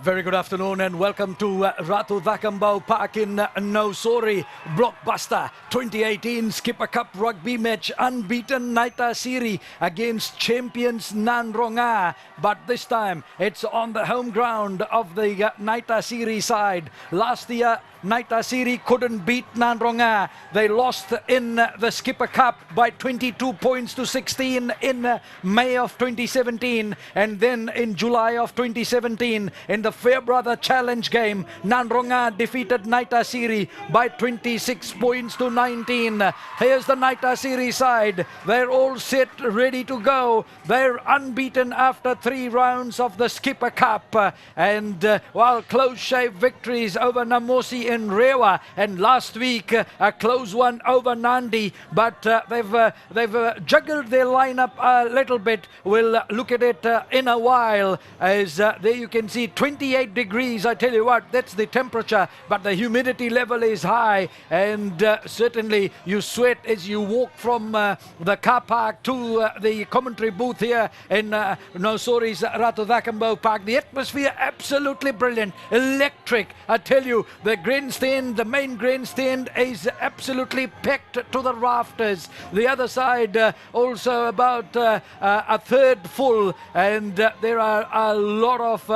Very good afternoon and welcome to Ratu Vakambau Park in Naitasiri. Blockbuster 2018 Skipper Cup rugby match. Unbeaten Naitasiri against champions Nadroga. But this time it's on the home ground of the Naitasiri side. Last year Naitasiri couldn't beat Nadroga. They lost in the Skipper Cup by 22 points to 16 in May of 2017. And then in July of 2017 in the Fairbrother Challenge game, Nadroga defeated Naitasiri by 26 points to 19. Here's the Naitasiri side. They're all set, ready to go. They're unbeaten after 3 rounds of the Skipper Cup. While close shave victories over Namosi in Rewa, and last week a close one over Nandi, but they've juggled their lineup a little bit. We'll look at it in a while, as there you can see 28 degrees. I tell you what, that's the temperature, but the humidity level is high, and certainly you sweat as you walk from the car park to the commentary booth here in Naitasiri's Ratu Vakambau Park. The atmosphere absolutely brilliant, electric. I tell you, the grandstand, the main grandstand is absolutely packed to the rafters. The other side also about a third full, and there are a lot of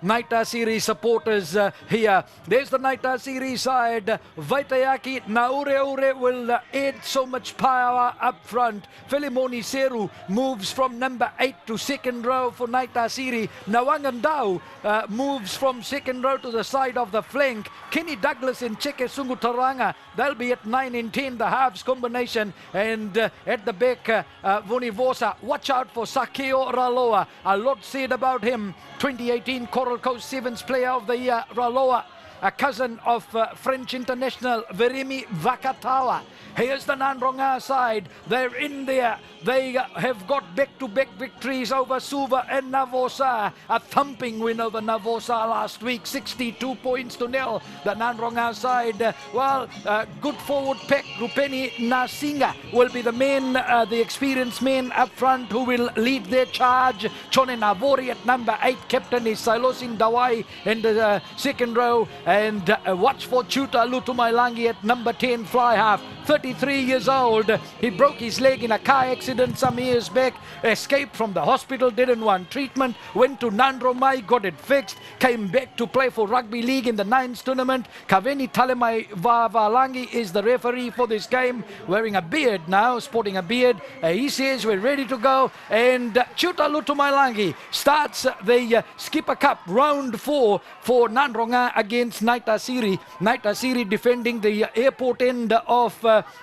Naitasiri supporters here. There's the Naitasiri side. Vaitayaki Naureure will add so much power up front. Filimoni Seru moves from number 8 to second row for Naitasiri. Nawangandau moves from second row to the side of the flank. Kenny Douglas and Cheke Sungutaranga, they'll be at 9 and 10, the halves combination. And at the back, Vunivosa. Watch out for Sakeo Raloa. A lot said about him. 2018 Coral Coast Sevens Player of the Year, Raloa, a cousin of French international Veremi Vakatawa. Here's the Nadroga side. They're in there. They have got back-to-back victories over Suva and Navosa. A thumping win over Navosa last week, 62 points to nil. The Nadroga side, good forward pack. Rupeni Nasinga will be the man, the experienced man up front who will lead their charge. Chone Navori at number 8. Captain is Silosin Dawai in the second row. And watch for Chuta Lutumailangi at number 10, fly half. 33 years old. He broke his leg in a car accident some years back, escaped from the hospital, didn't want treatment, went to Nandromai, got it fixed, came back to play for rugby league in the 9th tournament. Kaveni Talemai Vavalangi is the referee for this game, wearing a beard now, sporting a beard. He says we're ready to go, and Chuta Lutumailangi starts the Skipper Cup round 4 for Nadroga against Naitasiri. Naitasiri defending the airport end of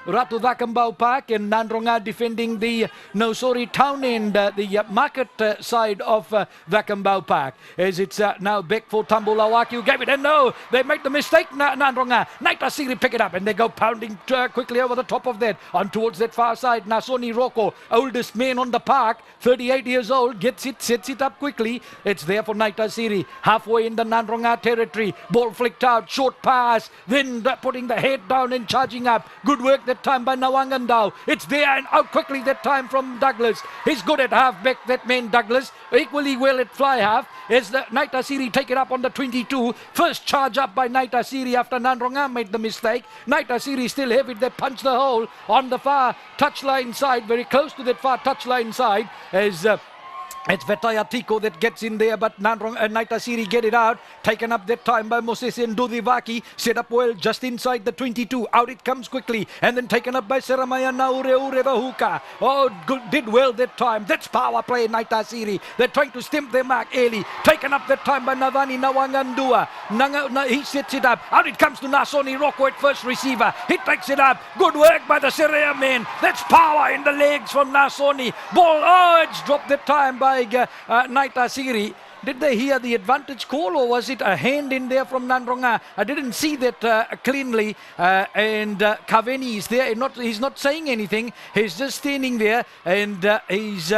Ratu Vakambau Park, and Nadroga defending the Naitasiri town end, the market side of Vakambau Park. As it's now back for Tambulawaki, who gave it, and no, they make the mistake, Nadroga. Naitasiri pick it up, and they go pounding quickly over the top of that, on towards that far side. Nasoni Roko, oldest man on the park, 38 years old, gets it, sets it up quickly. It's there for Naitasiri, halfway in the Nadroga territory. Ball flicked out, short pass, then putting the head down and charging up. Good work that time by Nawangandau. It's there and out quickly that time from Douglas. He's good at half-back, that man Douglas. Equally well at fly-half. As the Naitasiri take it up on the 22. First charge up by Naitasiri after Nadroga made the mistake. Naitasiri still have it. They punch the hole on the far touchline side, very close to that far touchline side, as it's Vetayatiko that gets in there, but Naitasiri get it out. Taken up that time by Moses and Dudivaki. Set up well just inside the 22. Out it comes quickly. And then taken up by Seramaya Naureure Vahuka. Oh, good, did well that time. That's power play, Naitasiri. They're trying to stamp their mark early. Taken up that time by Navani Nawangandua. He sets it up. Out it comes to Nasoni Rocco at first receiver. He takes it up. Good work by the Serea man. That's power in the legs from Nasoni. Ball, it's dropped that time by Naitasiri. Did they hear the advantage call, or was it a hand in there from Nadroga? I didn't see that cleanly. And Kaveni is there. He's not saying anything. He's just standing there, and he's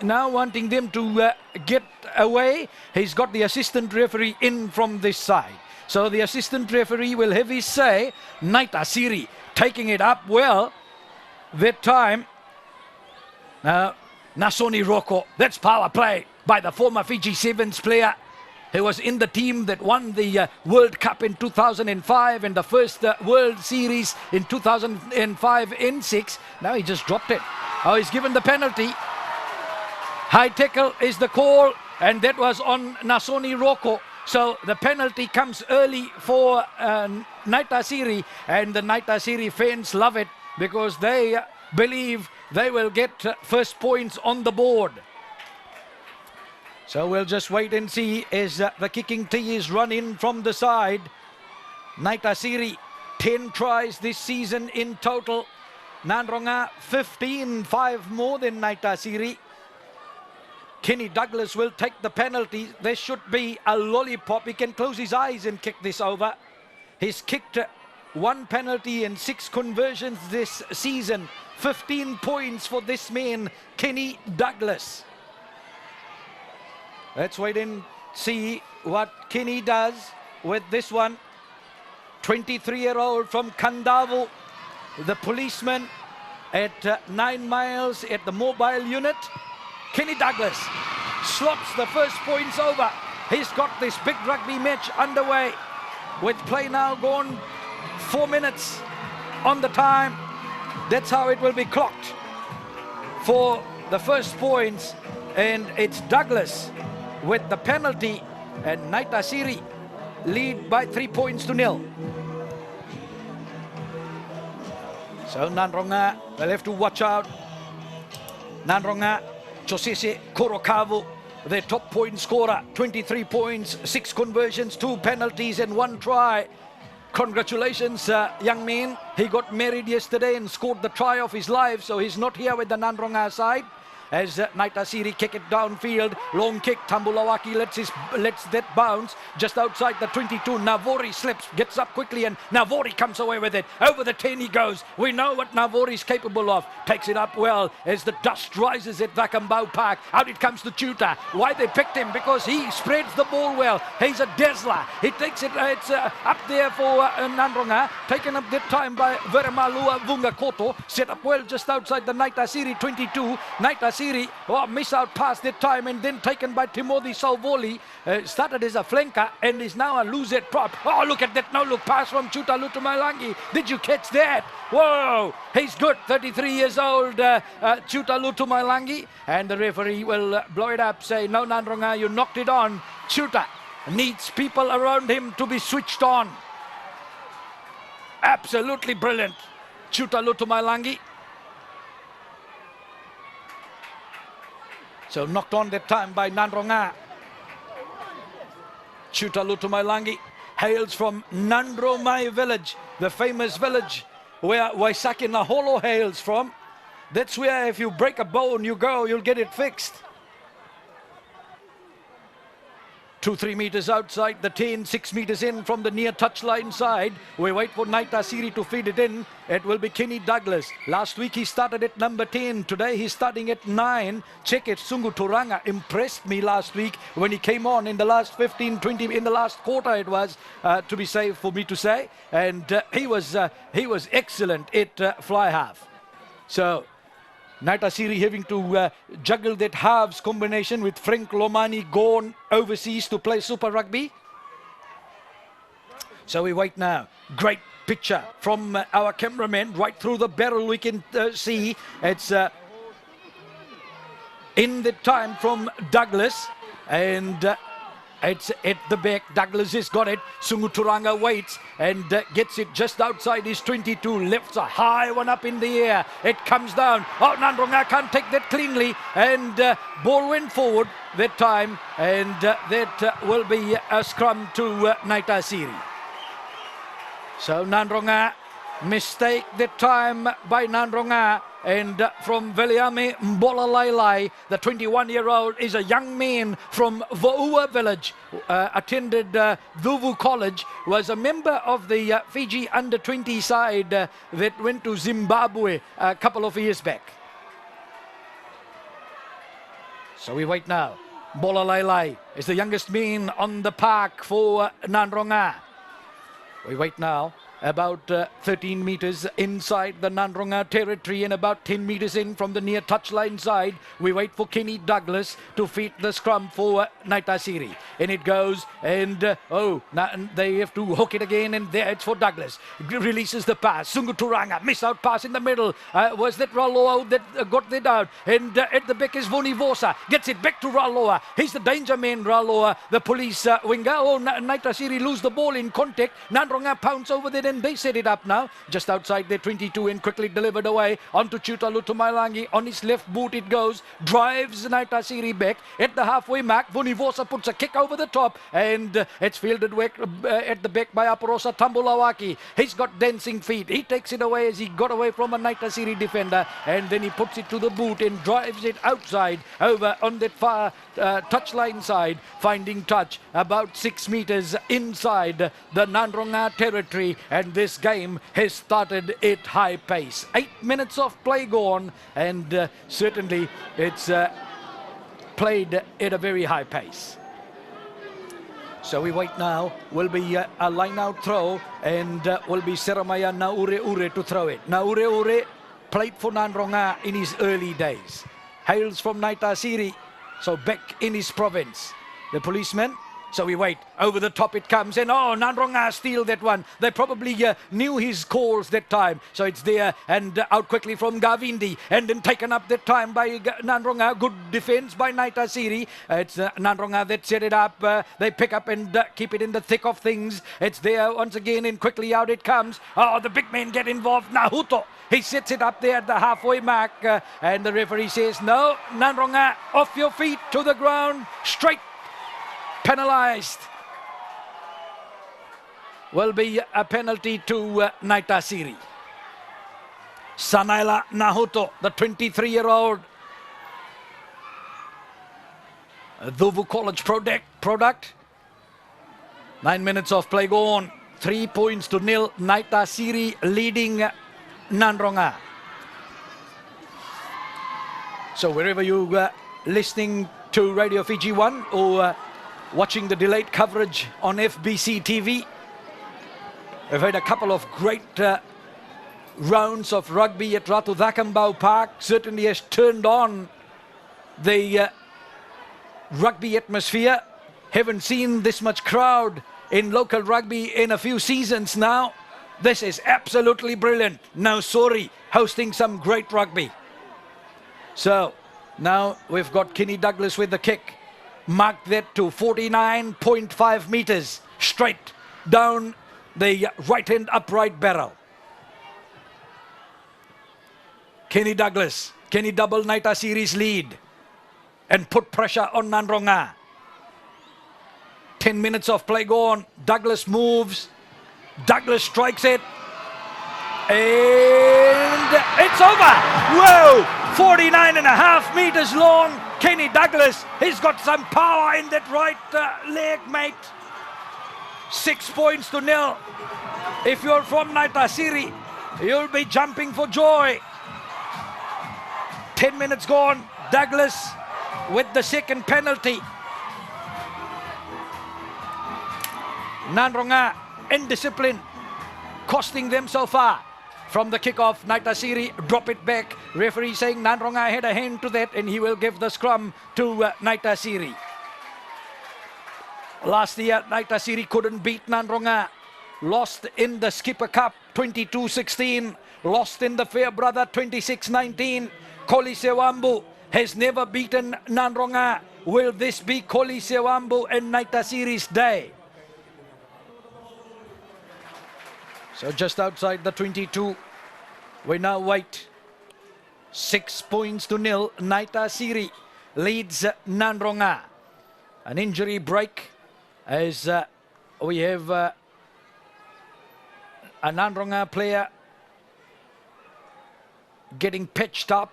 now wanting them to get away. He's got the assistant referee in from this side. So the assistant referee will have his say. Naitasiri taking it up well that time. Now, Nasoni Roko, that's power play by the former Fiji Sevens player. He was in the team that won the World Cup in 2005 and the first World Series in 2005 in 6. Now he just dropped it. Oh, he's given the penalty. High tackle is the call, and that was on Nasoni Roko. So the penalty comes early for Naitasiri, and the Naitasiri fans love it because they believe they will get first points on the board. So we'll just wait and see as the kicking tee is run in from the side. Naitasiri, 10 tries this season in total. Nadroga, 15, 5 more than Naitasiri. Kenny Douglas will take the penalty. There should be a lollipop. He can close his eyes and kick this over. He's kicked 1 penalty and 6 conversions this season. 15 points for this man, Kenny Douglas. Let's wait and see what Kenny does with this one. 23-year-old from Kandavu, the policeman at 9 miles at the mobile unit. Kenny Douglas slops the first points over. He's got this big rugby match underway with play now gone 4 minutes on the time. That's how it will be clocked for the first points, and it's Douglas with the penalty, and Naitasiri lead by 3 points to 0. So Nadroga will have to watch out. Nadroga, Josese Korokavu, their top point scorer, 23 points, 6 conversions, 2 penalties and 1 try. Congratulations, young man. He got married yesterday and scored the try of his life, so he's not here with the Nadroga side. As Naitasiri kick it downfield, long kick, Tambulawaki lets that bounce just outside the 22. Navori slips, gets up quickly, and Navori comes away with it. Over the 10 he goes. We know what Navori is capable of. Takes it up well as the dust rises at Vakambau Park. Out it comes to Chuta. Why they picked him? Because he spreads the ball well. He's a dazzler. He takes it, it's up there for Nadroga. Taken up that time by Veremalua Vungakoto. Set up well just outside the Naitasiri 22. Naitasiri, miss out past that time and then taken by Timothy Salvoli. Started as a flanker and is now a loose-it prop. Oh, look at that no-look pass from Chuta Lutumalangi. Did you catch that? Whoa, he's good. 33 years old, Chuta Lutumalangi. And the referee will blow it up, say, no, Nadroga, you knocked it on. Chuta needs people around him to be switched on. Absolutely brilliant, Chuta Lutumalangi. So knocked on that time by Nadroga. Chuta Lutumalangi hails from Nandromai village, the famous village where Waisaki Naholo hails from. That's where if you break a bone, you'll get it fixed. 2-3 meters outside the 10, 6 meters in from the near touchline side. We wait for Naitasiri to feed it in. It will be Kenny Douglas. Last week he started at number 10. Today he's starting at 9. Check it, Sungu Turanga impressed me last week when he came on in the last 15, 20, in the last quarter it was, to be safe for me to say. And he was excellent at fly half. So Naitasiri having to juggle that halves combination with Frank Lomani gone overseas to play Super Rugby. So we wait now. Great picture from our cameraman right through the barrel. We can see it's in the time from Douglas, and it's at the back. Douglas has got it. Sungu Turanga waits and gets it just outside his 22. Lifts a high one up in the air. It comes down. Oh, Nadroga can't take that cleanly. And ball went forward that time. And that will be a scrum to Naitasiri. So Nadroga, mistake that time by Nadroga. And from Veliame Mbolalailai, the 21-year-old is a young man from Vaua village, attended Duvu College, was a member of the Fiji under-20 side that went to Zimbabwe a couple of years back. So we wait now. Mbolalailai is the youngest man on the park for Nadroga. We wait now. about 13 meters inside the Nadroga territory and about 10 meters in from the near touchline side. We wait for Kenny Douglas to feed the scrum for Naitasiri. And it goes, and they have to hook it again, and there it's for Douglas. Releases the pass. Sungu Turanga, miss out pass in the middle. Was that Raloa that got that out? And at the back is Vunivosa. Gets it back to Raloa. He's the danger man, Raloa, the police winger. Naitasiri lose the ball in contact. Nadroga pounce over there, and they set it up now. Just outside their 22 and quickly delivered away onto Chutalu Tumailangi. On his left boot it goes. Drives Naitasiri back. At the halfway mark, Vunivosa puts a kick over the top, and it's fielded at the back by Aparosa Tambulawaki. He's got dancing feet. He takes it away as he got away from a Naitasiri defender, and then he puts it to the boot and drives it outside over on that far touchline side, finding touch about 6 meters inside the Nadroga territory, and this game has started at high pace. 8 minutes of play gone, and certainly it's played at a very high pace. So we wait now. Will be a line-out throw, and will be Seramaya Naure to throw it. Naure played for Nadroga in his early days. Hails from Naitasiri, so back in his province. The policeman. So we wait. Over the top it comes, and Nadroga steal that one. They probably knew his calls that time. So it's there and out quickly from Gavindi, and then taken up that time by Nadroga. Good defense by Naitasiri. It's Nadroga that set it up. They pick up and keep it in the thick of things. It's there once again, and quickly out it comes. The big men get involved. Nahuto, he sets it up there at the halfway mark, and the referee says, no, Nadroga, off your feet to the ground, straight. Penalized. Will be a penalty to Naitasiri. Sanaila Nahuto, the 23-year-old Dhuvu College product. 9 minutes of play gone. 3 points to nil. Naitasiri leading Nadroga. So wherever you listening to Radio Fiji 1 or watching the delayed coverage on FBC TV, we've had a couple of great rounds of rugby at Ratu Thakambau Park. Certainly has turned on the rugby atmosphere. Haven't seen this much crowd in local rugby in a few seasons now. This is absolutely brilliant. Naitasiri hosting some great rugby. So now we've got Kenny Douglas with the kick. Mark that to 49.5 meters straight down the right-hand upright barrel. Kenny Douglas, can he double Naitasiri's lead and put pressure on Nadroga? 10 minutes of play gone. Douglas moves. Douglas strikes it. And it's over. Whoa! 49.5 meters long. Kenny Douglas, he's got some power in that right leg, mate. 6 points to nil. If you're from Naitasiri, you'll be jumping for joy. 10 minutes gone. Douglas with the second penalty. Nadroga indiscipline, costing them so far. From the kickoff, Naitasiri drop it back. Referee saying Nadroga had a hand to that, and he will give the scrum to Naitasiri. Last year, Naitasiri couldn't beat Nadroga. Lost in the Skipper Cup 22-16. Lost in the Fairbrother 26-19. Koli Sewambu has never beaten Nadroga. Will this be Koli Sewambu and Naitasiri's day? So just outside the 22, we now wait. 6 points to nil. Naitasiri leads Nadroga. An injury break as we have a Nadroga player getting pitched up.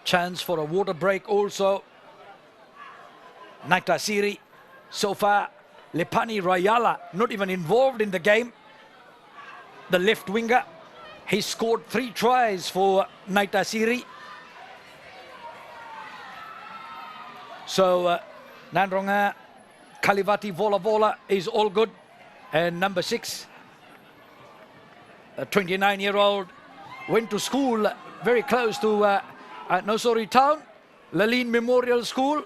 Chance for a water break also. Naitasiri so far. Lepani Rayala not even involved in the game. The left winger, he scored 3 tries for Naitasiri. So Nadroga Kalivati Vola Vola is all good. And number 6, a 29-year-old, went to school very close to Nosori Town, Laline Memorial School.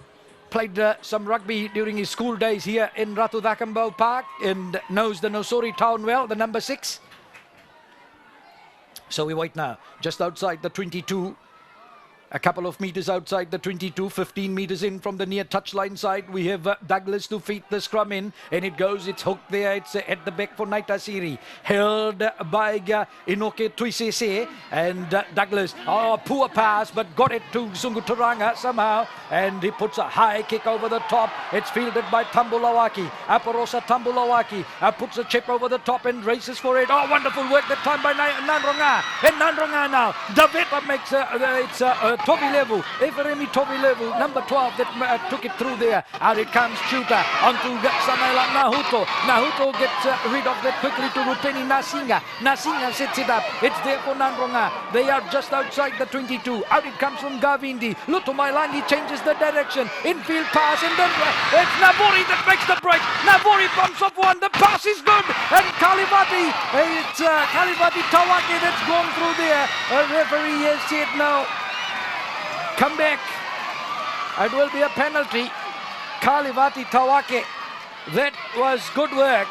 Played some rugby during his school days here in Ratu Thakambau Park and knows the Nosori Town well, the number 6. So we wait now, just outside the 22. A couple of meters outside the 22, 15 meters in from the near touchline side. We have Douglas to feed the scrum in, and it goes, it's hooked there, it's at the back for Naitasiri. Held by Inoke Tuisese, and Douglas, poor pass, but got it to Sunguturanga somehow, and he puts a high kick over the top. It's fielded by Tambulawaki, Aparosa Tambulawaki, puts a chip over the top and races for it. Oh, wonderful work that time by Nadroga, and Nadroga now, Daveta makes it's Toby Levu, Everemi Toby Levu, number 12 that took it through there. Out it comes Chuta onto Samaila Nahuto. Nahuto gets rid of that quickly to Rupeni Nasinga. Nasinga sets it up. It's there for Nadroga. They are just outside the 22. Out it comes from Gavindi. Lutumailangi changes the direction. Infield pass and then it's Navori that makes the break. Navori bumps off one. The pass is good. And Kalivati, it's Kalivati Tawake that's gone through there. A referee has said no. Come back. It will be a penalty. Kalivati Tawake. That was good work.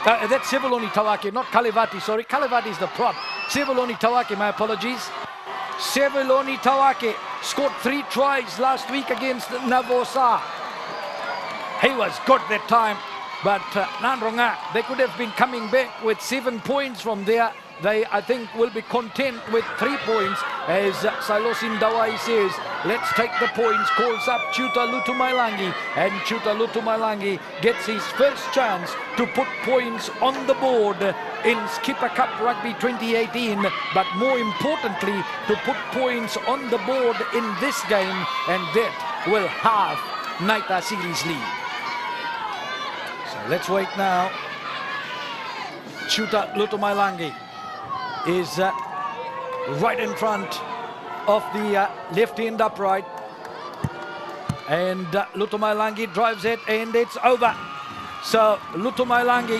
That's Sivaloni Tawake, not Kalivati. Sorry, Kalivati is the prop. Sivaloni Tawake, my apologies. Sivaloni Tawake scored 3 tries last week against Navosa. He was good that time. But Nadroga, they could have been coming back with 7 points from there. They, I think, will be content with 3 points. As Sailosin Dawai says, let's take the points. Calls up Chuta Lutumailangi. And Chuta Lutumailangi gets his first chance to put points on the board in Skipper Cup Rugby 2018. But more importantly, to put points on the board in this game. And that will halve Naitasiri's lead. So let's wait now. Chuta Lutumailangi is right in front of the left end upright, and Lutumailangi drives it and it's over. So Lutumailangi,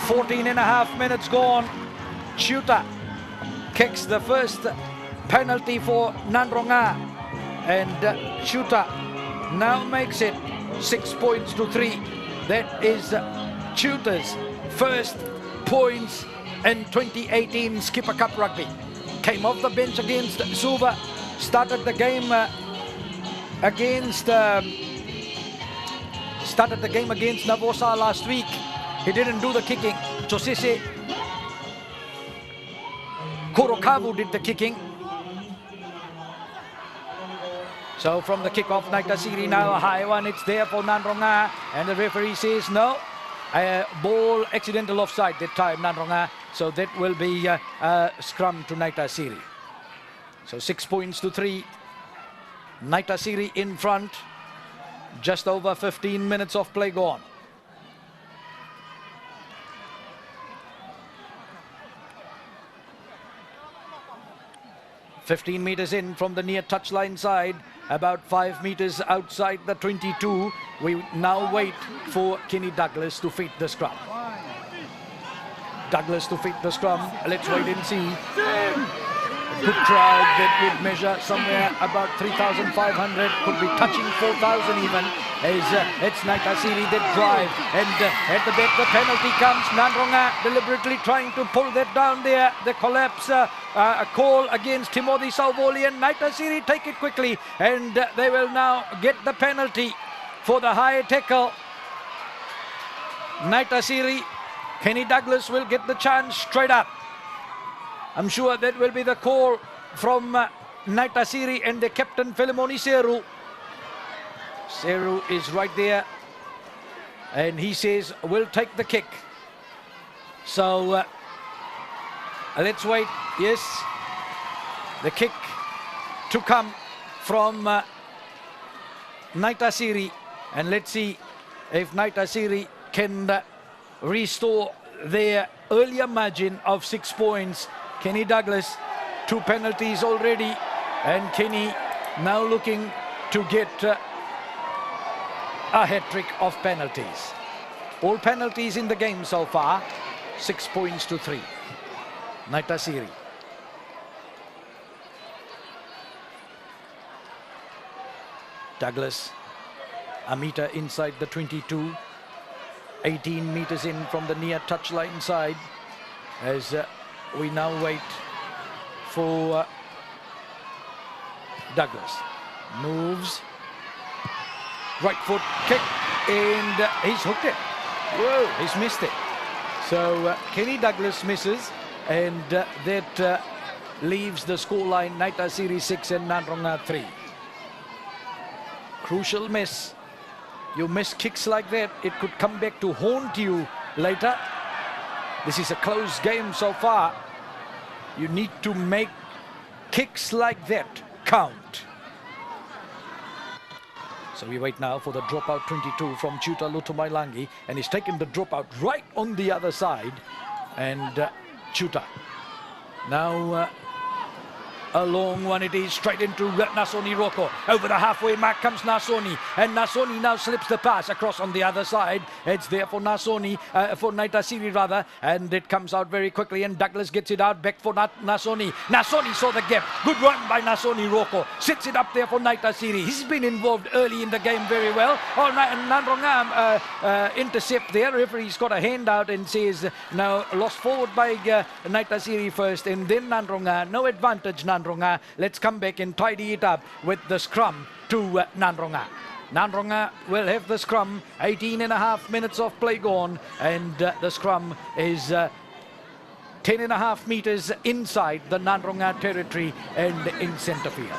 14.5 minutes gone. Chuta kicks the first penalty for Nadroga, and Chuta now makes it 6 points to 3. That is Chuta's first points in 2018 Skipper Cup Rugby. Came off the bench against Suva, started the game against Navosa last week. He didn't do the kicking. Josese Kurokavu did the kicking. So from the kickoff, Naitasiri now a high one. It's there for Nadroga, and the referee says no. Ball accidental offside that time, Nadroga. So that will be a scrum to Naitasiri. So 6 points to 3. Naitasiri in front. Just over 15 minutes of play gone. "15 meters in from the near touchline side, about 5 meters outside the 22. We now wait for Kenny Douglas to feed the scrum. Douglas to feed the scrum. Let's wait and see. Good crowd that would measure somewhere about 3,500, could be touching 4,000 even. It's Naitasiri that drive, and at the back the penalty comes. Nadroga deliberately trying to pull that down there. The collapse, a call against Timothy Sauvoli, and Naitasiri take it quickly, and they will now get the penalty for the high tackle. Naitasiri, Kenny Douglas will get the chance straight up. I'm sure that will be the call from Naitasiri and the captain Filimoni Seru. Seru is right there, and he says we'll take the kick. So let's wait. Yes, the kick to come from Naitasiri, and let's see if Naitasiri can restore their earlier margin of 6 points. Kenny Douglas, 2 penalties already, and Kenny now looking to get a hat-trick of penalties. All penalties in the game so far, 6 points to 3. Naitasiri. Douglas, a meter inside the 22, 18 meters in from the near touchline side, as we now wait for Douglas. Moves, right foot kick, and he's hooked it. Whoa, he's missed it. So Kenny Douglas misses, and that leaves the scoreline Naitasiri 6 and Nadroga 3. Crucial miss. You miss kicks like that, it could come back to haunt you later. This is a close game so far. You need to make kicks like that count. So we wait now for the dropout 22 from Chuta Lutumailangi, and he's taken the dropout right on the other side. And Chuta now a long one it is, straight into Nasoni Roko. Over the halfway mark comes Nasoni, and Nasoni now slips the pass across on the other side. It's there for Nasoni, for Naitasiri rather, and it comes out very quickly, and Douglas gets it out back for Nasoni. Nasoni saw the gap. Good run by Nasoni Roko. Sits it up there for Naitasiri. He's been involved early in the game very well. Oh, Nadroga intercept there. Referee's got a hand out and says, now lost forward by Naitasiri first, and then Nadroga. No advantage, Nadroga. Let's come back and tidy it up with the scrum to Nadroga. Nadroga will have the scrum. 18.5 minutes of play gone, and the scrum is 10.5 meters inside the Nadroga territory and in centre field.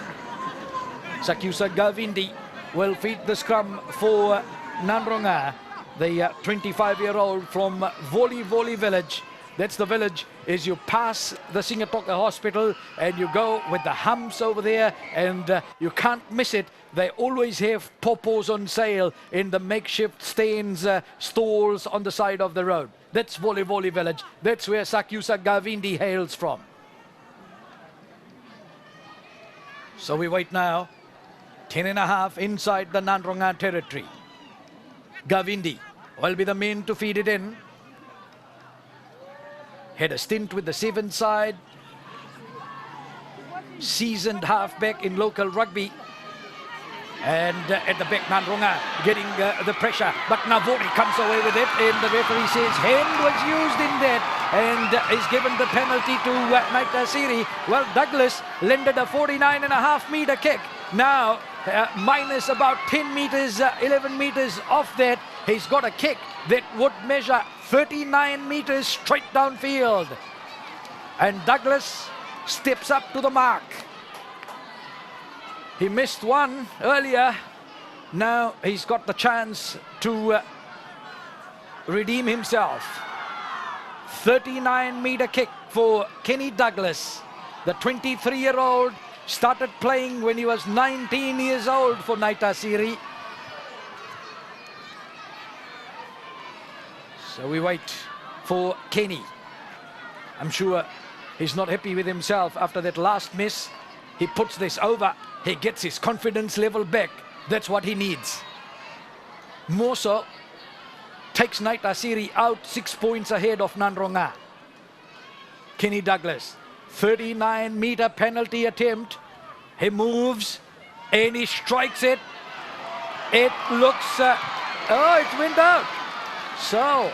Sakyusa Gavindi will feed the scrum for Nadroga, the 25-year-old from Voli village. That's the village as you pass the Singatoka Hospital and you go with the humps over there, and you can't miss it. They always have popos on sale in the makeshift stands, stalls on the side of the road. That's Voli village. That's where Sakyusa Gavindi hails from. So we wait now. 10.5 inside the Nadroga territory. Gavindi will be the man to feed it in. Had a stint with the 7 side. Seasoned halfback in local rugby. And at the back, Nadroga getting the pressure. But Navori comes away with it, and the referee says hand was used in that, and is given the penalty to Naitasiri. Well, Douglas landed a 49.5 meter kick. Now, minus about 10 meters, 11 meters off that, he's got a kick that would measure 39 meters straight downfield. And Douglas steps up to the mark. He missed one earlier. Now he's got the chance to redeem himself. 39 meter kick for Kenny Douglas. The 23-year-old started playing when he was 19 years old for Naitasiri. So we wait for Kenny. I'm sure he's not happy with himself after that last miss. He puts this over. He gets his confidence level back. That's what he needs. More so, takes Naitasiri out 6 points ahead of Nadroga. Kenny Douglas, 39 meter penalty attempt. He moves and he strikes it. It looks, oh, it went out. So,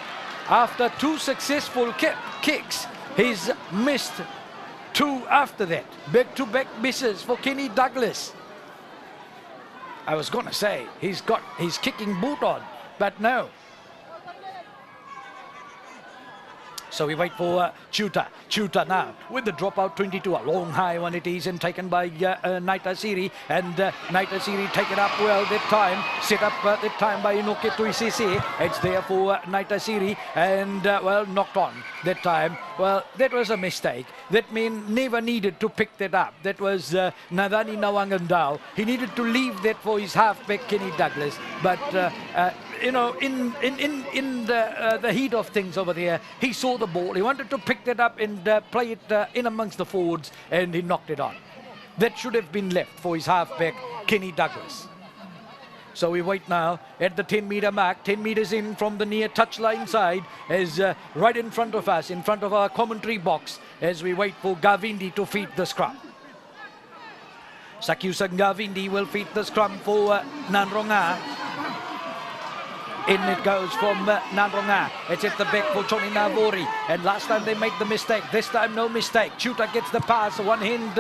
after 2 successful kicks, he's missed 2 after that. Back-to-back misses for Kenny Douglas. I was going to say he's got his kicking boot on, but no. So we wait for Chuta. Chuta now with the dropout 22. A long high one it is, and taken by Naitasiri. And Naitasiri take it up well that time. Set up that time by Inoke Tuisisi. It's there for Naitasiri. And well, knocked on that time. Well, that was a mistake. That man never needed to pick that up. That was Nadani Nawangandao. He needed to leave that for his halfback Kenny Douglas. But you know, in the heat of things over there, he saw the ball. He wanted to pick that up and play it in amongst the forwards, and he knocked it on. That should have been left for his halfback Kenny Douglas. So we wait now at the 10-meter mark, 10 meters in from the near touchline side, as right in front of us, in front of our commentary box, as we wait for Gavindi to feed the scrum. Sakyusa Gavindi will feed the scrum for Nadroga. In it goes from Nadroga. It's at the back for Johnny Navori. And last time they made the mistake. This time no mistake. Chuta gets the pass, one-hand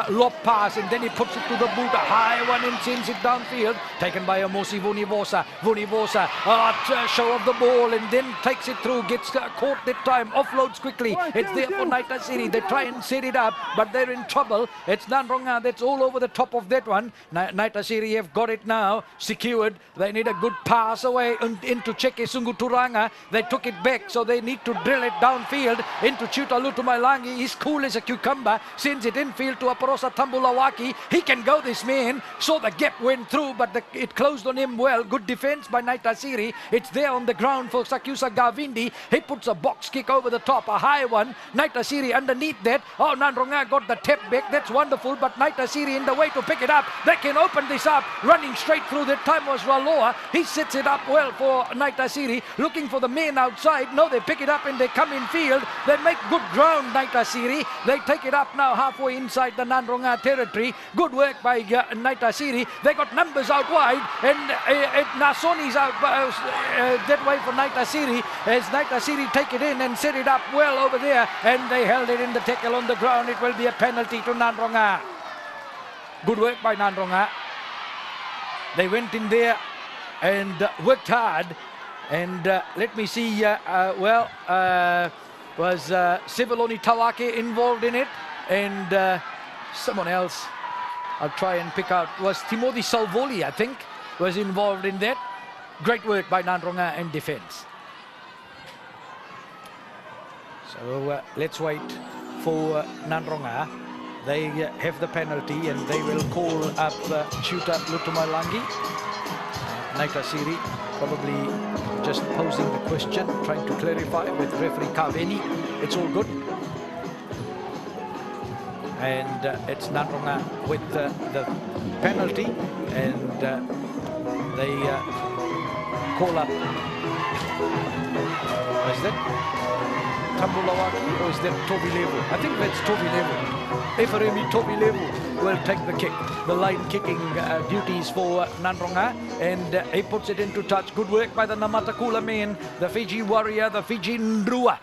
lob pass, and then he puts it to the boot. A high one and sends it downfield. Taken by Amosi Vunivosa. Vunivosa, show of the ball, and then takes it through. Gets caught that time. Offloads quickly. It's there for Naitasiri. They try and set it up, but they're in trouble. It's Nadroga that's all over the top of that one. Naitasiri have got it now. Secured. They need a good pass away into Cheke Sungu Turanga. They took it back, so they need to drill it downfield into Chuta Lutumailangi. He's cool as a cucumber. Sends it infield to Aparosa Tambulawaki. He can go, this man. So the gap went through, but it closed on him well. Good defense by Naitasiri. It's there on the ground for Sakyusa Gavindi. He puts a box kick over the top, a high one. Naitasiri underneath that. Oh, Nadroga got the tap back. That's wonderful, but Naitasiri in the way to pick it up. They can open this up. Running straight through that time was Raloa. He sets it up well for Naitasiri, looking for the man outside. No, they pick it up and they come in field. They make good ground, Naitasiri. They take it up now halfway inside the Nadroga territory. Good work by Naitasiri. They got numbers out wide, and Nasoni's out that way for Naitasiri, as Naitasiri take it in and set it up well over there, and they held it in the tackle on the ground. It will be a penalty to Nadroga. Good work by Nadroga. They went in there and worked hard, and let me see, was Sivaloni Tawake involved in it, and someone else I'll try and pick out, was Timothy Salvoli, I think, was involved in that. Great work by Nadroga in defense. So let's wait for Nadroga. They have the penalty, and they will call up Chuta Lutumailangi. Naitasiri probably just posing the question, trying to clarify with referee Kaveni. It's all good. And it's Nadroga with the penalty, and they call up. Is that Tambulawaki or is that Toby Levu? I think that's Toby Levu. Eferemi Toby Levu will take the kick, the line kicking duties for Nadroga, and he puts it into touch. Good work by the Namatakula man, the Fiji warrior, the Fiji Ndrua.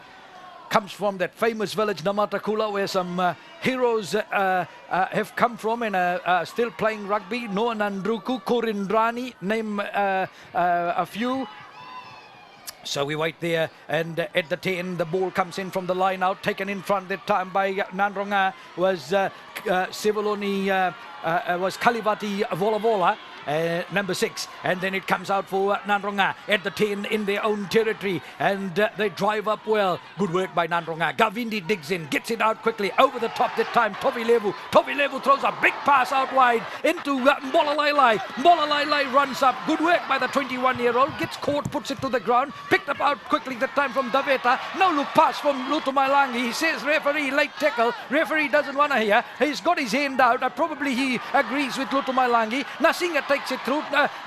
Comes from that famous village Namatakula, where some heroes have come from and are still playing rugby. Noah Nandruku, Korindrani, name a few. So we wait there, and at the 10, the ball comes in from the line out, taken in front that time by Nadroga, was Sivaloni, was Kalivati Volavola. Number 6, and then it comes out for Nadroga at the 10 in their own territory, and they drive up well. Good work by Nadroga. Gavindi digs in, gets it out quickly over the top that time. Toby Levu throws a big pass out wide into Mbolalailai. Mbolalailai runs up. Good work by the 21-year-old. Gets caught, puts it to the ground, picked up out quickly that time from Daveta. No look pass from Lutumailangi. He says, referee, late tackle. Referee doesn't want to hear. He's got his hand out. Probably he agrees with Lutumailangi. Nasinga takes it through.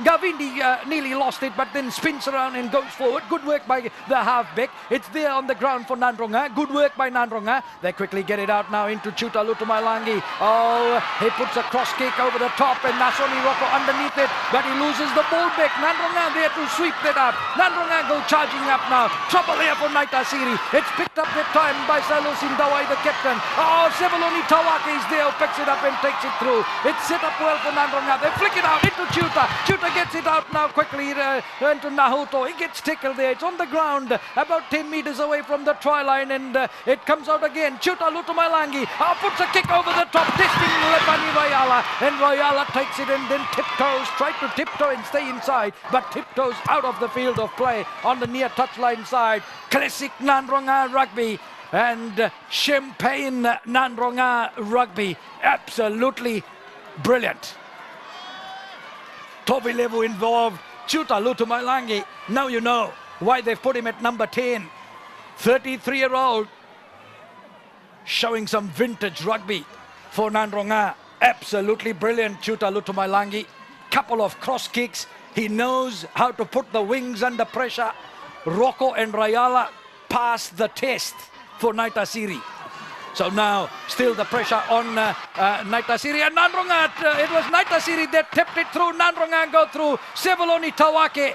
Gavindi nearly lost it, but then spins around and goes forward. Good work by the halfback. It's there on the ground for Nadroga. Good work by Nadroga. They quickly get it out now into Chuta Lutumailangi. Oh, he puts a cross kick over the top, and Nasoni Rocco underneath it, but he loses the ball back. Nadroga there to sweep that up. Nadroga go charging up now. Trouble here for Naitasiri. It's picked up that time by Salo Sindawai, the captain. Oh, Sivaloni Tawake is there, picks it up and takes it through. It's set up well for Nadroga. They flick it out into Chuta. Chuta gets it out now quickly into Nahuto. He gets tackled there. It's on the ground about 10 meters away from the try line, and it comes out again. Chuta Lutumailangi puts a kick over the top, testing Lepani Royala, and Royala takes it and then tiptoes, tried to tiptoe and stay inside, but tiptoes out of the field of play on the near touchline side. Classic Nadroga rugby and champagne Nadroga rugby. Absolutely brilliant. Toby Levu involved, Chuta Lutumailangi. Now you know why they've put him at number 10. 33-year-old, showing some vintage rugby for Nadroga. Absolutely brilliant, Chuta Lutumailangi. couple of cross kicks. He knows how to put the wings under pressure. Rocco and Rayala passed the test for Naitasiri. So now still the pressure on Naitasiri and Nadroga. It was Naitasiri that tipped it through. Nadroga go through. Sevoloni Tawake.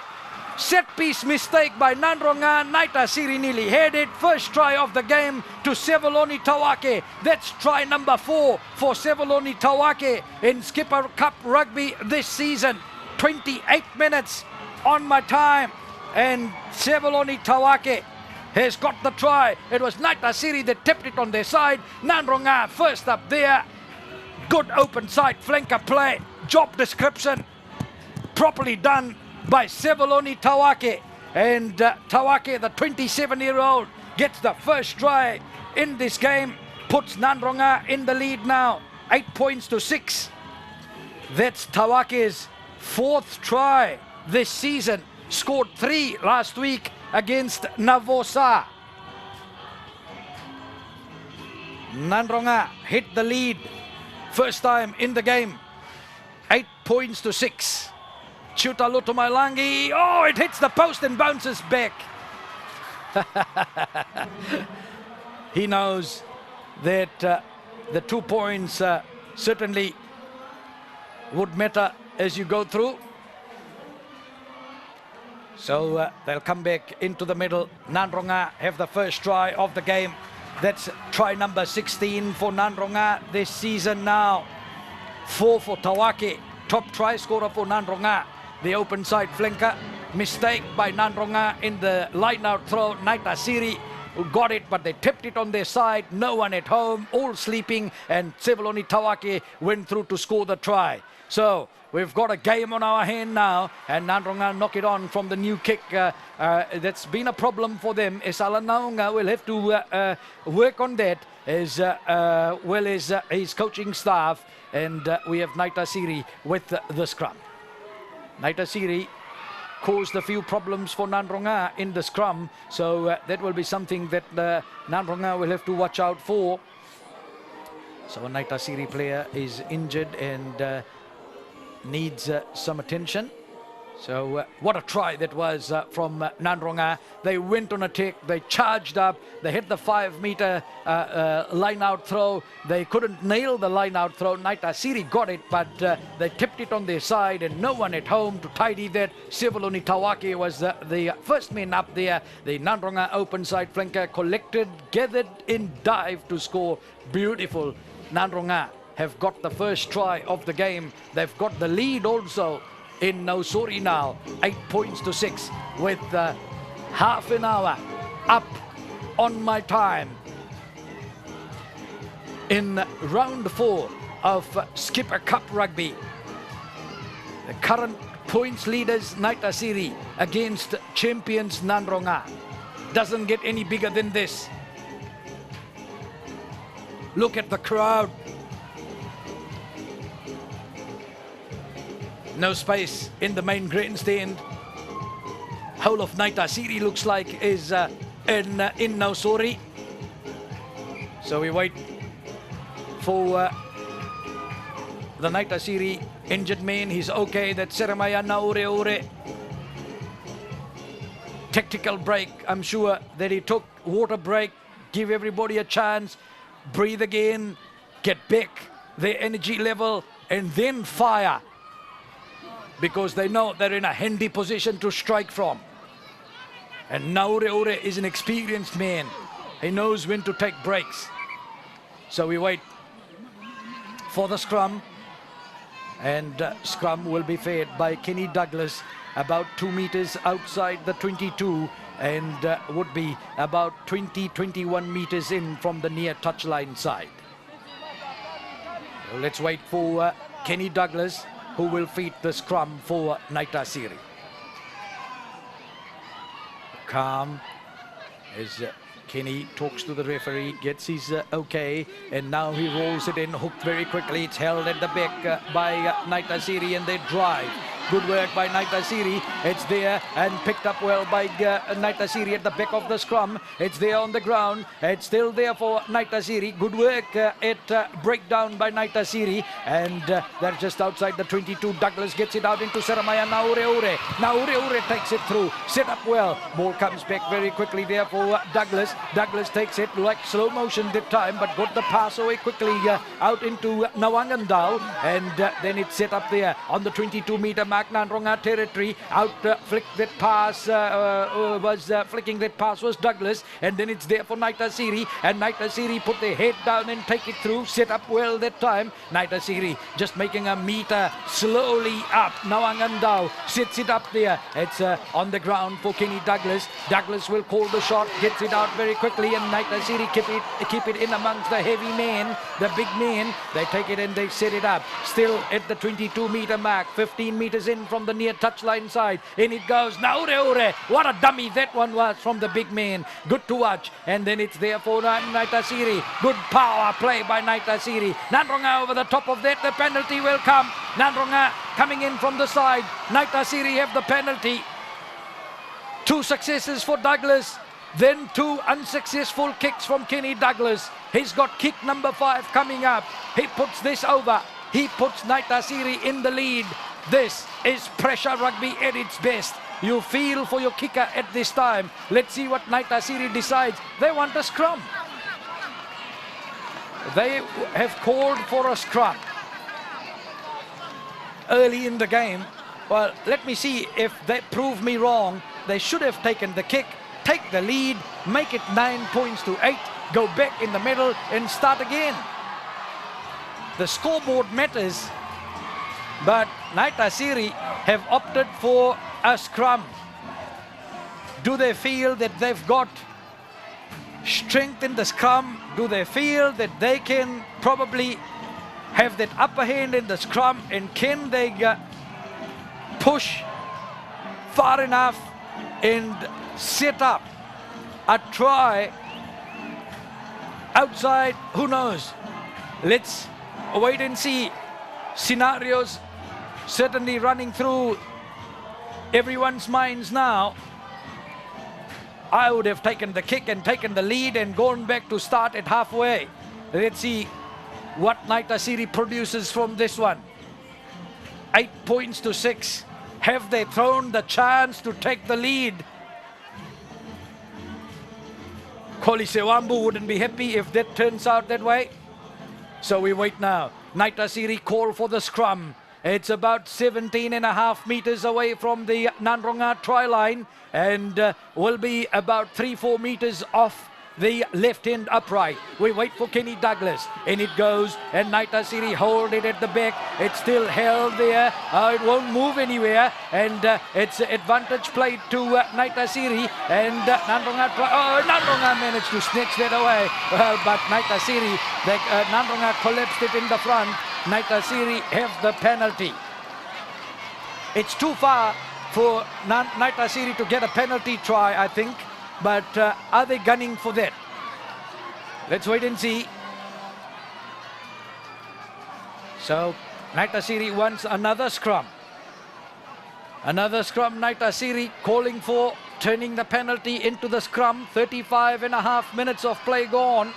Set piece mistake by Nadroga. Naitasiri nearly had it. First try of the game to Sevoloni Tawake. That's try number 4 for Sevoloni Tawake in Skipper Cup Rugby this season. 28 minutes on my time. And Sevoloni Tawake has got the try. It was Naitasiri that tipped it on their side. Nadroga first up there. Good open side flanker play. Job description properly done by Sevoloni Tawake. And Tawake, the 27-year-old, gets the first try in this game. Puts Nadroga in the lead now. 8 points to 6. That's Tawake's 4th try this season. Scored 3 last week against Navosa. Nadroga hit the lead first time in the game. 8 points to 6. Chutalutumailangi. Oh, it hits the post and bounces back. He knows that the 2 points certainly would matter as you go through. So they'll come back into the middle. Nadroga have the first try of the game. That's try number 16 for Nadroga this season now. 4 for Tawake. Top try scorer for Nadroga. The open side flanker. Mistake by Nadroga in the line out throw. Naitasiri who got it, but they tipped it on their side. No one at home, all sleeping, and Sevoloni Tawake went through to score the try. So we've got a game on our hand now, and Nadroga knock it on from the new kick. That's been a problem for them. Esalanaunga will have to work on that as well as his coaching staff. And we have Naitasiri with the scrum. Naitasiri caused a few problems for Nadroga in the scrum. So that will be something that Nadroga will have to watch out for. So a Naitasiri player is injured and needs some attention. So what a try that was from Nadroga. They went on attack, they charged up, they hit the 5-meter line out throw. They couldn't nail the line out throw. Naitasiri got it, but they tipped it on their side and no one at home to tidy that. Sevoloni Tawake was the first man up there. The Nadroga open side flanker collected, gathered in dive to score. Beautiful. Nadroga have got the first try of the game. They've got the lead also in Nausori now. 8 points to 6 with half an hour up on my time in round 4 of Skipper Cup Rugby. The current points leaders Naitasiri against champions Nadroga. Doesn't get any bigger than this. Look at the crowd. No space in the main grandstand. Whole of Naitasiri looks like is in Nausori. So we wait for the Naitasiri injured man. He's okay. That's Seremaya Naure. Tactical break. I'm sure that he took water break. Give everybody a chance. Breathe again. Get back their energy level and then fire. Because they know they're in a handy position to strike from. And Naure is an experienced man. He knows when to take breaks. So we wait for the scrum. And scrum will be fed by Kenny Douglas about 2 meters outside the 22 and would be about 20-21 meters in from the near touchline side. So let's wait for Kenny Douglas, who will feed the scrum for Naitasiri. Calm as Kenny talks to the referee, gets his okay, and now he rolls it in, hooked very quickly. It's held at the back by Naitasiri, and they drive Good work by Naitasiri. It's there and picked up well by Naitasiri at the back of the scrum. It's there on the ground. It's still there for Naitasiri. Good work at breakdown by Naitasiri. And they're just outside the 22. Douglas gets it out into Saramaya. Now Ure takes it through. Set up well. Ball comes back very quickly there for Douglas. Douglas takes it like slow motion that time, but got the pass away quickly out into Nawangandao. And then it's set up there on the 22-meter mark, Nadroga territory. Out flicked that pass, flicking that pass was Douglas. And then it's there for Naitasiri. And Naitasiri put their head down and take it through. Set up well that time. Naitasiri just making a meter slowly up. Nawangandao sits it up there. It's on the ground for Kenny Douglas. Douglas will call the shot, gets it out very quickly, and Naitasiri keep it in amongst the heavy men, the big men. They take it and they set it up. Still at the 22-meter mark, 15 meters in from the near touchline side. In it goes. Now Ure. What a dummy that one was from the big man. Good to watch. And then it's there for Naitasiri. Good power play by Naitasiri. Nadroga over the top of that. The penalty will come. Nadroga coming in from the side. Naitasiri have the penalty. 2 successes for Douglas. Then 2 unsuccessful kicks from Kenny Douglas. He's got kick number 5 coming up. He puts this over. He puts Naitasiri in the lead. This is pressure rugby at its best. You feel for your kicker at this time. Let's see what Naitasiri decides. They want a scrum. They have called for a scrum early in the game. Well, let me see if they prove me wrong. They should have taken the kick, take the lead, make it 9 points to 8, go back in the middle and start again. The scoreboard matters, but Naitasiri have opted for a scrum. Do they feel that they've got strength in the scrum? Do they feel that they can probably have that upper hand in the scrum, and can they push far enough and set up a try outside? Who knows? Let's wait and see. Scenarios certainly running through everyone's minds now. I would have taken the kick and taken the lead and gone back to start at halfway. Let's see what Naitasiri produces from this one. 8 points to 6. Have they thrown the chance to take the lead? Kolisewambu wouldn't be happy if that turns out that way. So we wait now. Naitasiri call for the scrum. It's about 17.5 meters away from the Nadroga try line, and will be about 3-4 meters off the left hand upright. We wait for Kenny Douglas. In it goes, and Naitasiri hold it at the back. It's still held there. It won't move anywhere, and it's advantage played to Naitasiri, and Nadroga managed to snatch that away. Well, but Naitasiri, Nadroga collapsed it in the front. Naitasiri have the penalty. It's too far for Naitasiri to get a penalty try, I think. But are they gunning for that? Let's wait and see. So Naitasiri wants another scrum. Another scrum. Naitasiri calling for turning the penalty into the scrum. 35.5 minutes of play gone.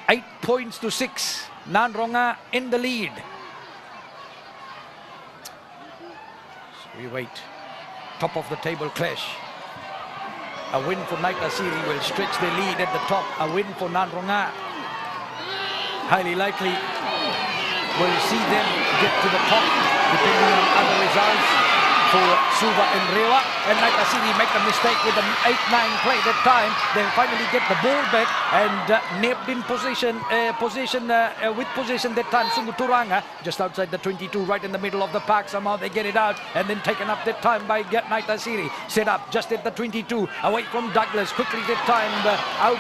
8 points to 6. Nadroga in the lead. So we wait. Top of the table clash. A win for Naitasiri will stretch their lead at the top. A win for Nadroga, highly likely, will see them get to the top, depending on other results for Suva and Rewa. And Naitasiri make a mistake with an 8-9 play that time. They finally get the ball back and nabbed in position with possession that time. Sungu Turanga just outside the 22, right in the middle of the park. Somehow they get it out and then taken up that time by Naitasiri. Set up just at the 22, away from Douglas. Quickly that time out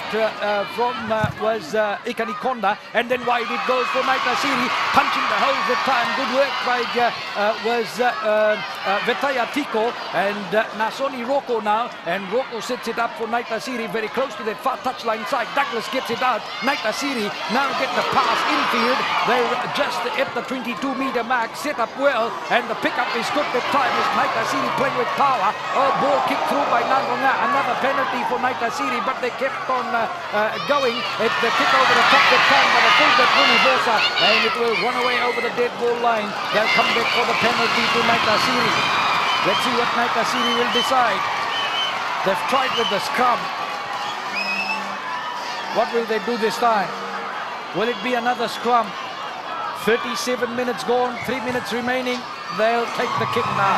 from was Ikanikonda, and then wide it goes for Naitasiri, punching the holes that time. Good work by Vetaya Tiko and Nasoni Roko now, and Roko sets it up for Naitasiri very close to the far touchline side. Douglas gets it out. Naitasiri now get the pass infield. They're just at the 22-meter mark, set up well, and the pickup is good that time as Naitasiri playing with power. Oh, ball kicked through by Nadroga. Another penalty for Naitasiri, but they kept on going. It's the kick over the top that time by the fullback Runi Bosa, and it will run away over the dead ball line. They'll come back for the penalty to Naitasiri. Let's see what Naitasiri will decide. They've tried with the scrum. What will they do this time? Will it be another scrum? 37 minutes gone, 3 minutes remaining. They'll take the kick now.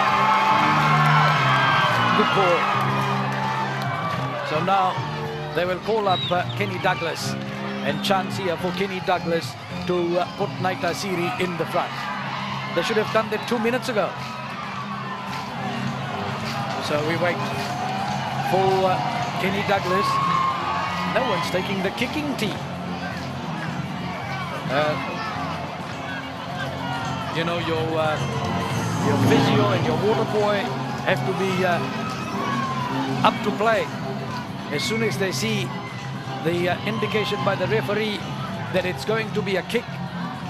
Good ball. So now they will call up Kenny Douglas, and chance here for Kenny Douglas to put Naitasiri in the front. They should have done that 2 minutes ago. So we wait for Kenny Douglas. No one's taking the kicking tee. You know, your physio and your water boy have to be up to play. As soon as they see the indication by the referee that it's going to be a kick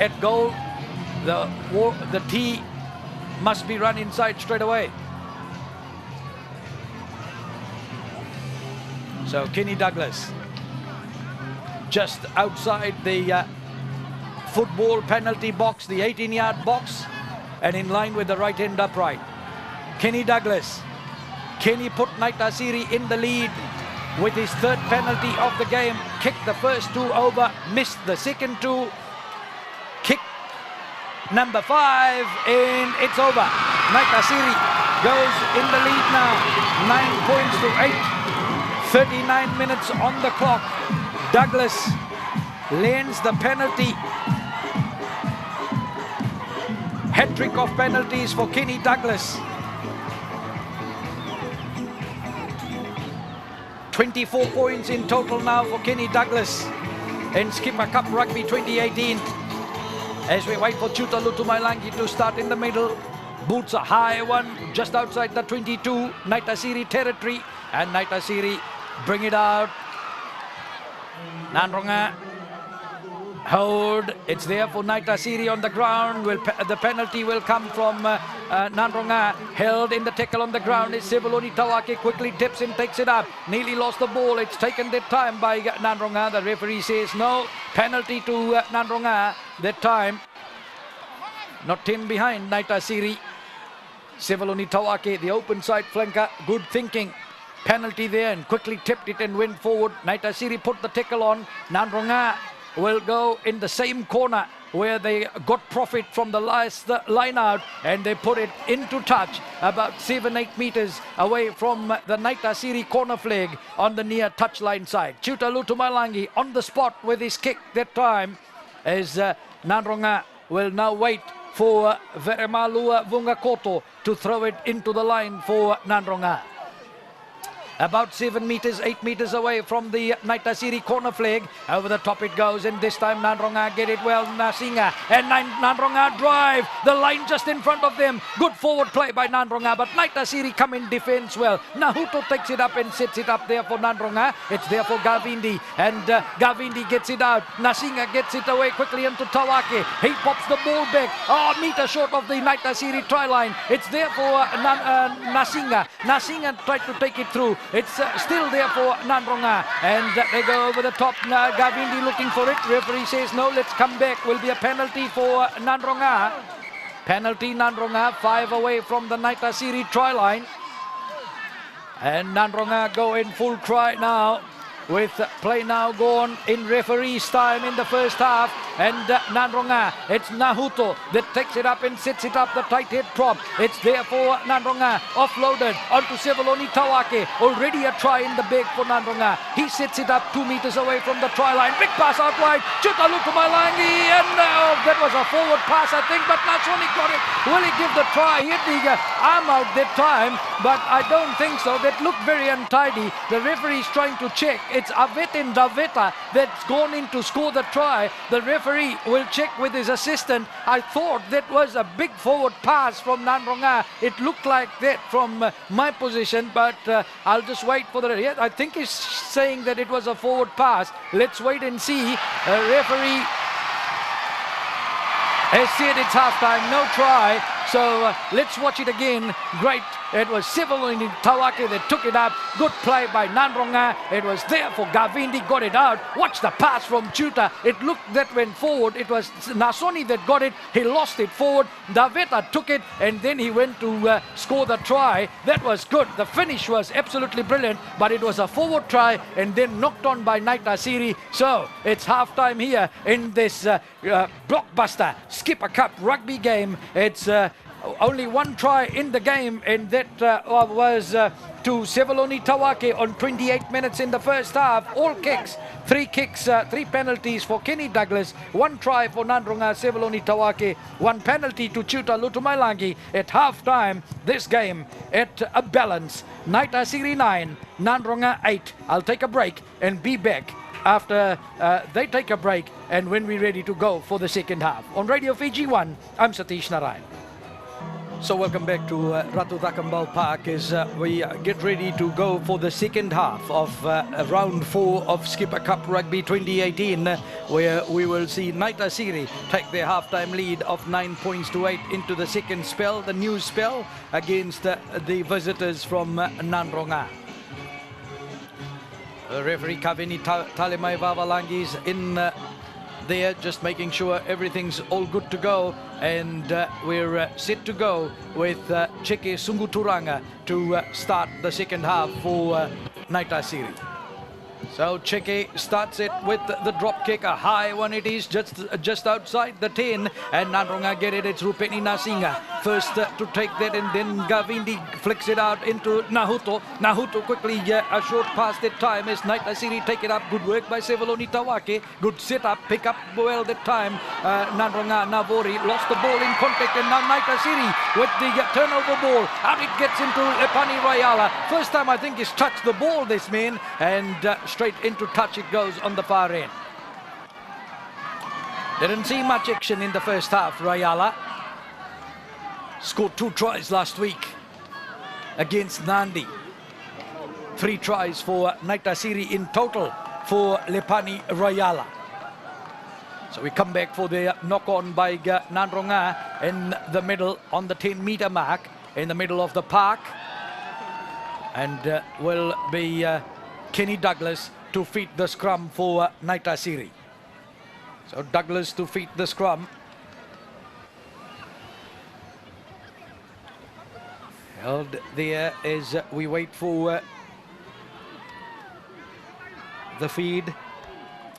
at goal, the tee must be run inside straight away. So Kenny Douglas just outside the football penalty box, the 18-yard box, and in line with the right hand upright. Kenny Douglas. Kenny put Naitasiri in the lead with his third penalty of the game. Kicked the first two over, missed the second two. Kick number 5, and it's over. Naitasiri goes in the lead now, 9 points to 8. 39 minutes on the clock. Douglas lands the penalty. Hat-trick of penalties for Kenny Douglas. 24 points in total now for Kenny Douglas in Skipper Cup Rugby 2018. As we wait for Chuta Lutumailangi to start in the middle. Boots a high one just outside the 22 Naitasiri territory, and Naitasiri bring it out. Nadroga hold. It's there for Naitasiri on the ground. The penalty will come from Nadroga. Held in the tackle on the ground is Sivaloni Tawake. Quickly tips and takes it up. Nearly lost the ball. It's taken that time by Nadroga. The referee says no. Penalty to Nadroga that time. Not 10 behind Naitasiri. Sivaloni Tawake, the open side flanker. Good thinking. Penalty there, and quickly tipped it and went forward. Naitasiri put the tackle on. Nadroga will go in the same corner where they got profit from the last line out, and they put it into touch about 7-8 meters away from the Naitasiri corner flag on the near touchline side. Chuta Lutumailangi on the spot with his kick that time, as Nadroga will now wait for Veremalua Vungakoto to throw it into the line for Nadroga. About 7 meters, 8 meters away from the Naitasiri corner flag. Over the top it goes, and this time Nadroga get it well. Nasinga and Nadroga drive the line just in front of them. Good forward play by Nadroga, but Naitasiri come in defense well. Nahuto takes it up and sets it up there for Nadroga. It's there for Gavindi, and Gavindi gets it out. Nasinga gets it away quickly into Tawake. He pops the ball back. Oh, meter short of the Naitasiri try line. It's there for Nasinga. Nasinga tried to take it through. It's still there for Nadroga, and they go over the top. Gavindi looking for it. Referee says no, let's come back. Will be a penalty for Nadroga. Penalty Nadroga, 5 away from the Naitasiri try line. And Nadroga go in full cry now, with play now gone in referee's time in the first half. And Nadroga, it's Nahuto that takes it up and sets it up, the tight head prop. It's there for Nadroga, offloaded onto Sivaloni Tawake. Already a try in the bag for Nadroga. He sets it up 2 meters away from the try line. Big pass out wide. Chuta Lutumailangi, and that was a forward pass, I think, but Nasoni got it. Will he give the try? He hit the arm out that time, but I don't think so. That looked very untidy. The referee's trying to check. It's Avete Daveta that's gone in to score the try. The referee referee will check with his assistant. I thought that was a big forward pass from Nadroga. It looked like that from my position, but I'll just wait for the... Yeah, I think he's saying that it was a forward pass. Let's wait and see. Referee has said it's half-time, no try. So let's watch it again. Great. It was Sivaloni Tawake that took it up. Good play by Nadroga. It was there for Gavindi, got it out. Watch the pass from Chuta. It looked that went forward. It was Nasoni that got it. He lost it forward. Daveta took it and then he went to score the try. That was good. The finish was absolutely brilliant, but it was a forward try and then knocked on by Naitasiri. So it's half-time here in this blockbuster Skipper Cup rugby game. It's only one try in the game, and that was to Sivaloni Tawake on 28 minutes in the first half. All kicks, three penalties for Kenny Douglas, one try for Nadroga Sivaloni Tawake, one penalty to Chuta Lutumailangi. At half-time, this game at a balance. Naitasiri 9, Nadroga 8. I'll take a break and be back after they take a break and when we're ready to go for the second half. On Radio Fiji 1, I'm Satish Narayan. So welcome back to Ratu Takambau Park as we get ready to go for the second half of round 4 of Skipper Cup Rugby 2018, where we will see Naitasiri take their half-time lead of 9 points to 8 into the second spell, the new spell, against the visitors from Nadroga. Referee Kavini Talemai Vavalangi is in there, just making sure everything's all good to go, and we're set to go with Cheke Sunguturanga to start the second half for Naitasiri. So Cheke starts it with the drop kick, a high one it is, just outside the 10, and Nadroga get it. It's Rupeni Nasinga first to take that, and then Gavindi flicks it out into Nahuto. Nahuto quickly a short pass that time as Naitasiri take it up. Good work by Sivaloni Tawake. Good sit up, pick up well that time. Nadroga Navori lost the ball in contact, and now Naitasiri with the turnover ball. Out it gets into Lepani Rayala. First time I think he's touched the ball, this man, and straight into touch it goes on the far end. Didn't see much action in the first half. Rayala scored 2 tries last week against Nandi. 3 tries for Naitasiri in total for Lepani Rayala. So we come back for the knock-on by Nadroga in the middle on the 10-meter mark in the middle of the park, and will be Kenny Douglas to feed the scrum for Naitasiri. So Douglas to feed the scrum. Held there as we wait for the feed.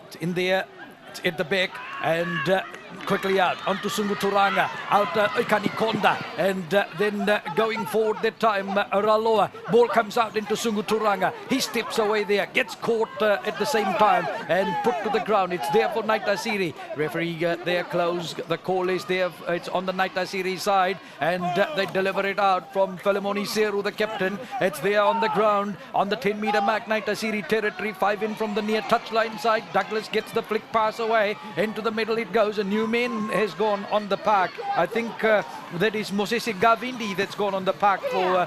It's in there, it's at the back, and quickly out onto Sunguturanga, out Ikani Konda, and then going forward that time Raloa. Ball comes out into Sunguturanga. He steps away there, gets caught at the same time and put to the ground. It's there for Naitasiri. Referee there close. The call is there. It's on the Naitasiri side, and they deliver it out from Felimoni Seru, the captain. It's there on the ground on the 10-meter mark. Naitasiri territory, 5 in from the near touchline side. Douglas gets the flick pass away. Into the middle it goes. A new man has gone on the park. I think that is Mosese Gavindi that's gone on the park for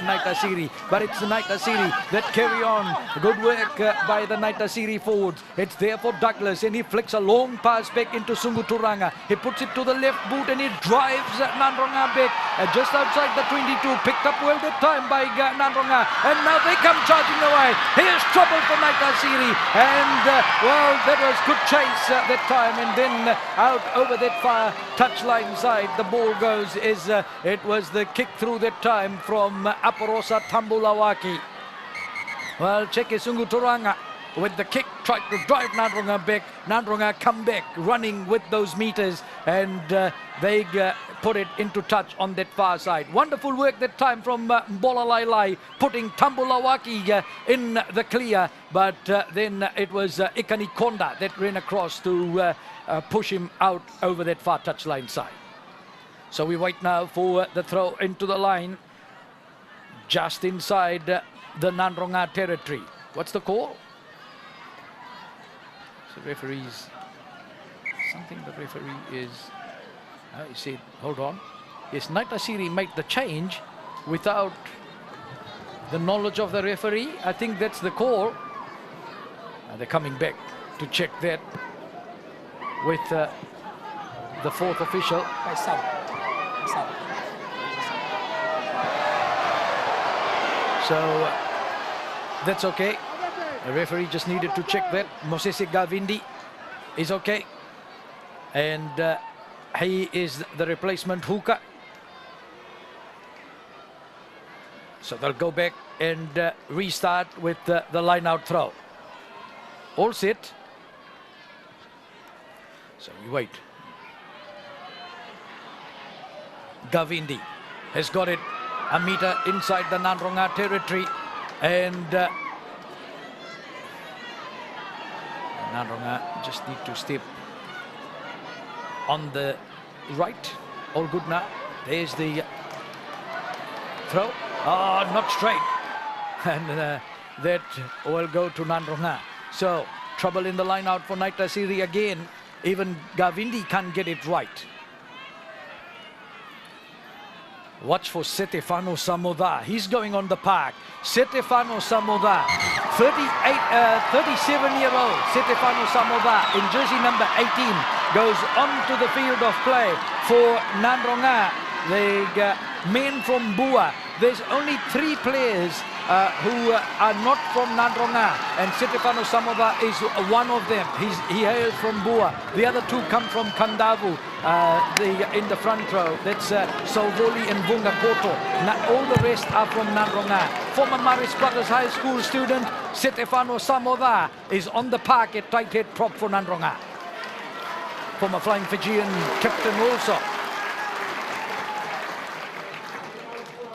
Naitasiri. But it's the Naitasiri that carry on. Good work by the Naitasiri forwards. It's there for Douglas, and he flicks a long pass back into Sunguturanga. He puts it to the left boot and he drives Nadroga back just outside the 22. Picked up well that time by Nadroga, and now they come charging away. Here's trouble for Naitasiri, and well, that was good chase that time, and then out over that far touchline side the ball goes. It was the kick through that time from Aparosa Tambulawaki. Well, Cheke Sunguturanga with the kick tried to drive Nadroga back. Nadroga come back running with those meters, and they put it into touch on that far side. Wonderful work that time from Bolalailai, putting Tambulawaki in the clear, but then it was Ikani Konda that ran across to push him out over that far touchline side. So we wait now for the throw into the line, just inside the Nadroga territory. What's the call? So referees something the referee is... he said, hold on. Yes, Naitasiri made the change without the knowledge of the referee. I think that's the call. They're coming back to check that with the fourth official. So that's okay. The referee just needed to check that. Mosese Gavindi is okay. And he is the replacement hooker. So they'll go back and restart with the line-out throw. All set. So we wait. Gavindi has got it a meter inside the Nadroga territory, and Nadroga just need to step on the right. All good now. There's the throw. Oh, not straight. And that will go to Nadroga. So trouble in the line out for Naitasiri again. Even Gavindi can't get it right. Watch for Setefano Samoda. He's going on the park. Setefano Samoda, 37-year-old Setefano Samoda in jersey number 18 goes onto the field of play for Nadroga. The men from Bua. There's only 3 players who are not from Nadroga, and Setefano Samoda is one of them. He hails from Bua. The other 2 come from Kandavu, in the front row. That's Solvoli and Vunga Koto. All the rest are from Nadroga. Former Maris Brothers High School student Setefano Samoda is on the park at tight head prop for Nadroga. Former Flying Fijian captain also.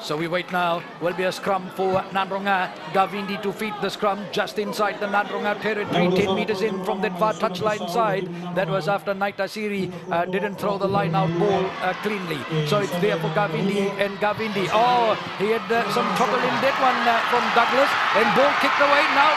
So we wait now. Will be a scrum for Nadroga. Gavindi to feed the scrum just inside the Nadroga territory. 10 meters in from that far touchline side. That was after Naitasiri didn't throw the line out ball cleanly. So it's there for Gavindi, and Gavindi. Oh, he had some trouble in that one from Douglas. And ball kicked away. Now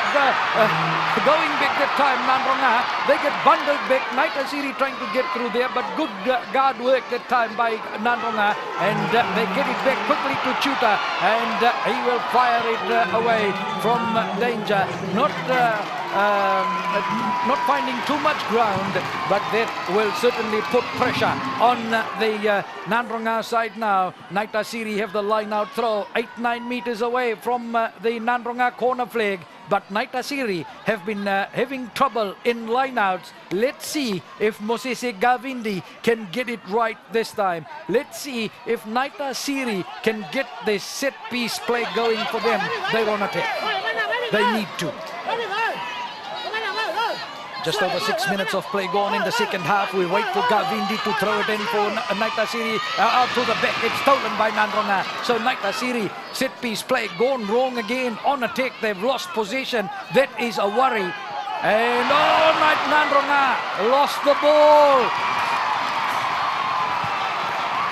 going back that time, Nadroga. They get bundled back. Naitasiri trying to get through there, but good guard work that time by Nadroga. And they get it back quickly to Chuta, and he will fire it away from danger. Not finding too much ground, but that will certainly put pressure on the Nadroga side now. Naitasiri have the line out throw 8-9 meters away from the Nadroga corner flag. But Naitasiri have been having trouble in lineouts. Let's see if Mosese Gavindi can get it right this time. Let's see if Naitasiri can get this set piece play going for them. They're on attack. They need to. Just over 6 minutes of play gone in the second half. We wait for Gavindi to throw it in for Naitasiri. Out to the back. It's stolen by Nadroga. So Naitasiri, set piece play gone wrong again. On attack, they've lost possession. That is a worry. And Nadroga lost the ball.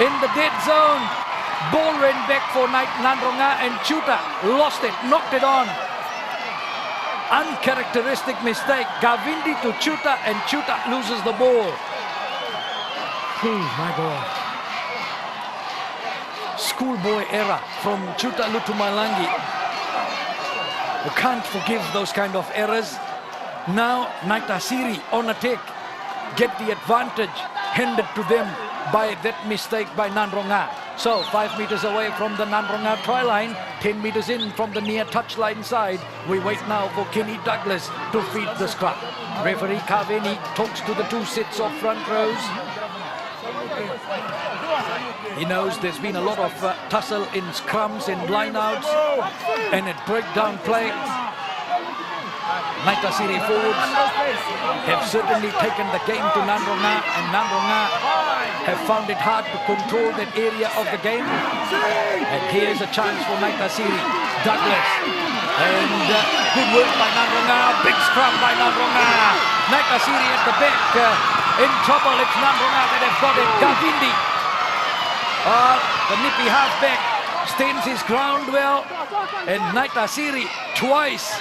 In the dead zone. Ball ran back for Nadroga, and Chuta lost it, knocked it on. Uncharacteristic mistake. Gavindi to Chuta, and Chuta loses the ball. Oh my God. Schoolboy error from Chuta Lutumalangi. You can't forgive those kind of errors. Now Naitasiri on attack. Get the advantage handed to them by that mistake by Nadroga. So 5 meters away from the Nadroga try line, 10 meters in from the near touchline side. We wait now for Kenny Douglas to feed the scrum. Referee Kaveni talks to the 2 sets of front rows. He knows there's been a lot of tussle in scrums and lineouts and at breakdown play. Naitasiri forwards have certainly taken the game to Nadroga, and Nadroga have found it hard to control that area of the game. And here's a chance for Naitasiri. Douglas. And good work by Nadroga. Big scrum by Nadroga. Naitasiri at the back. In trouble. It's Nadroga that have got it. Gavindi. The nippy halfback stands his ground well. And Naitasiri twice.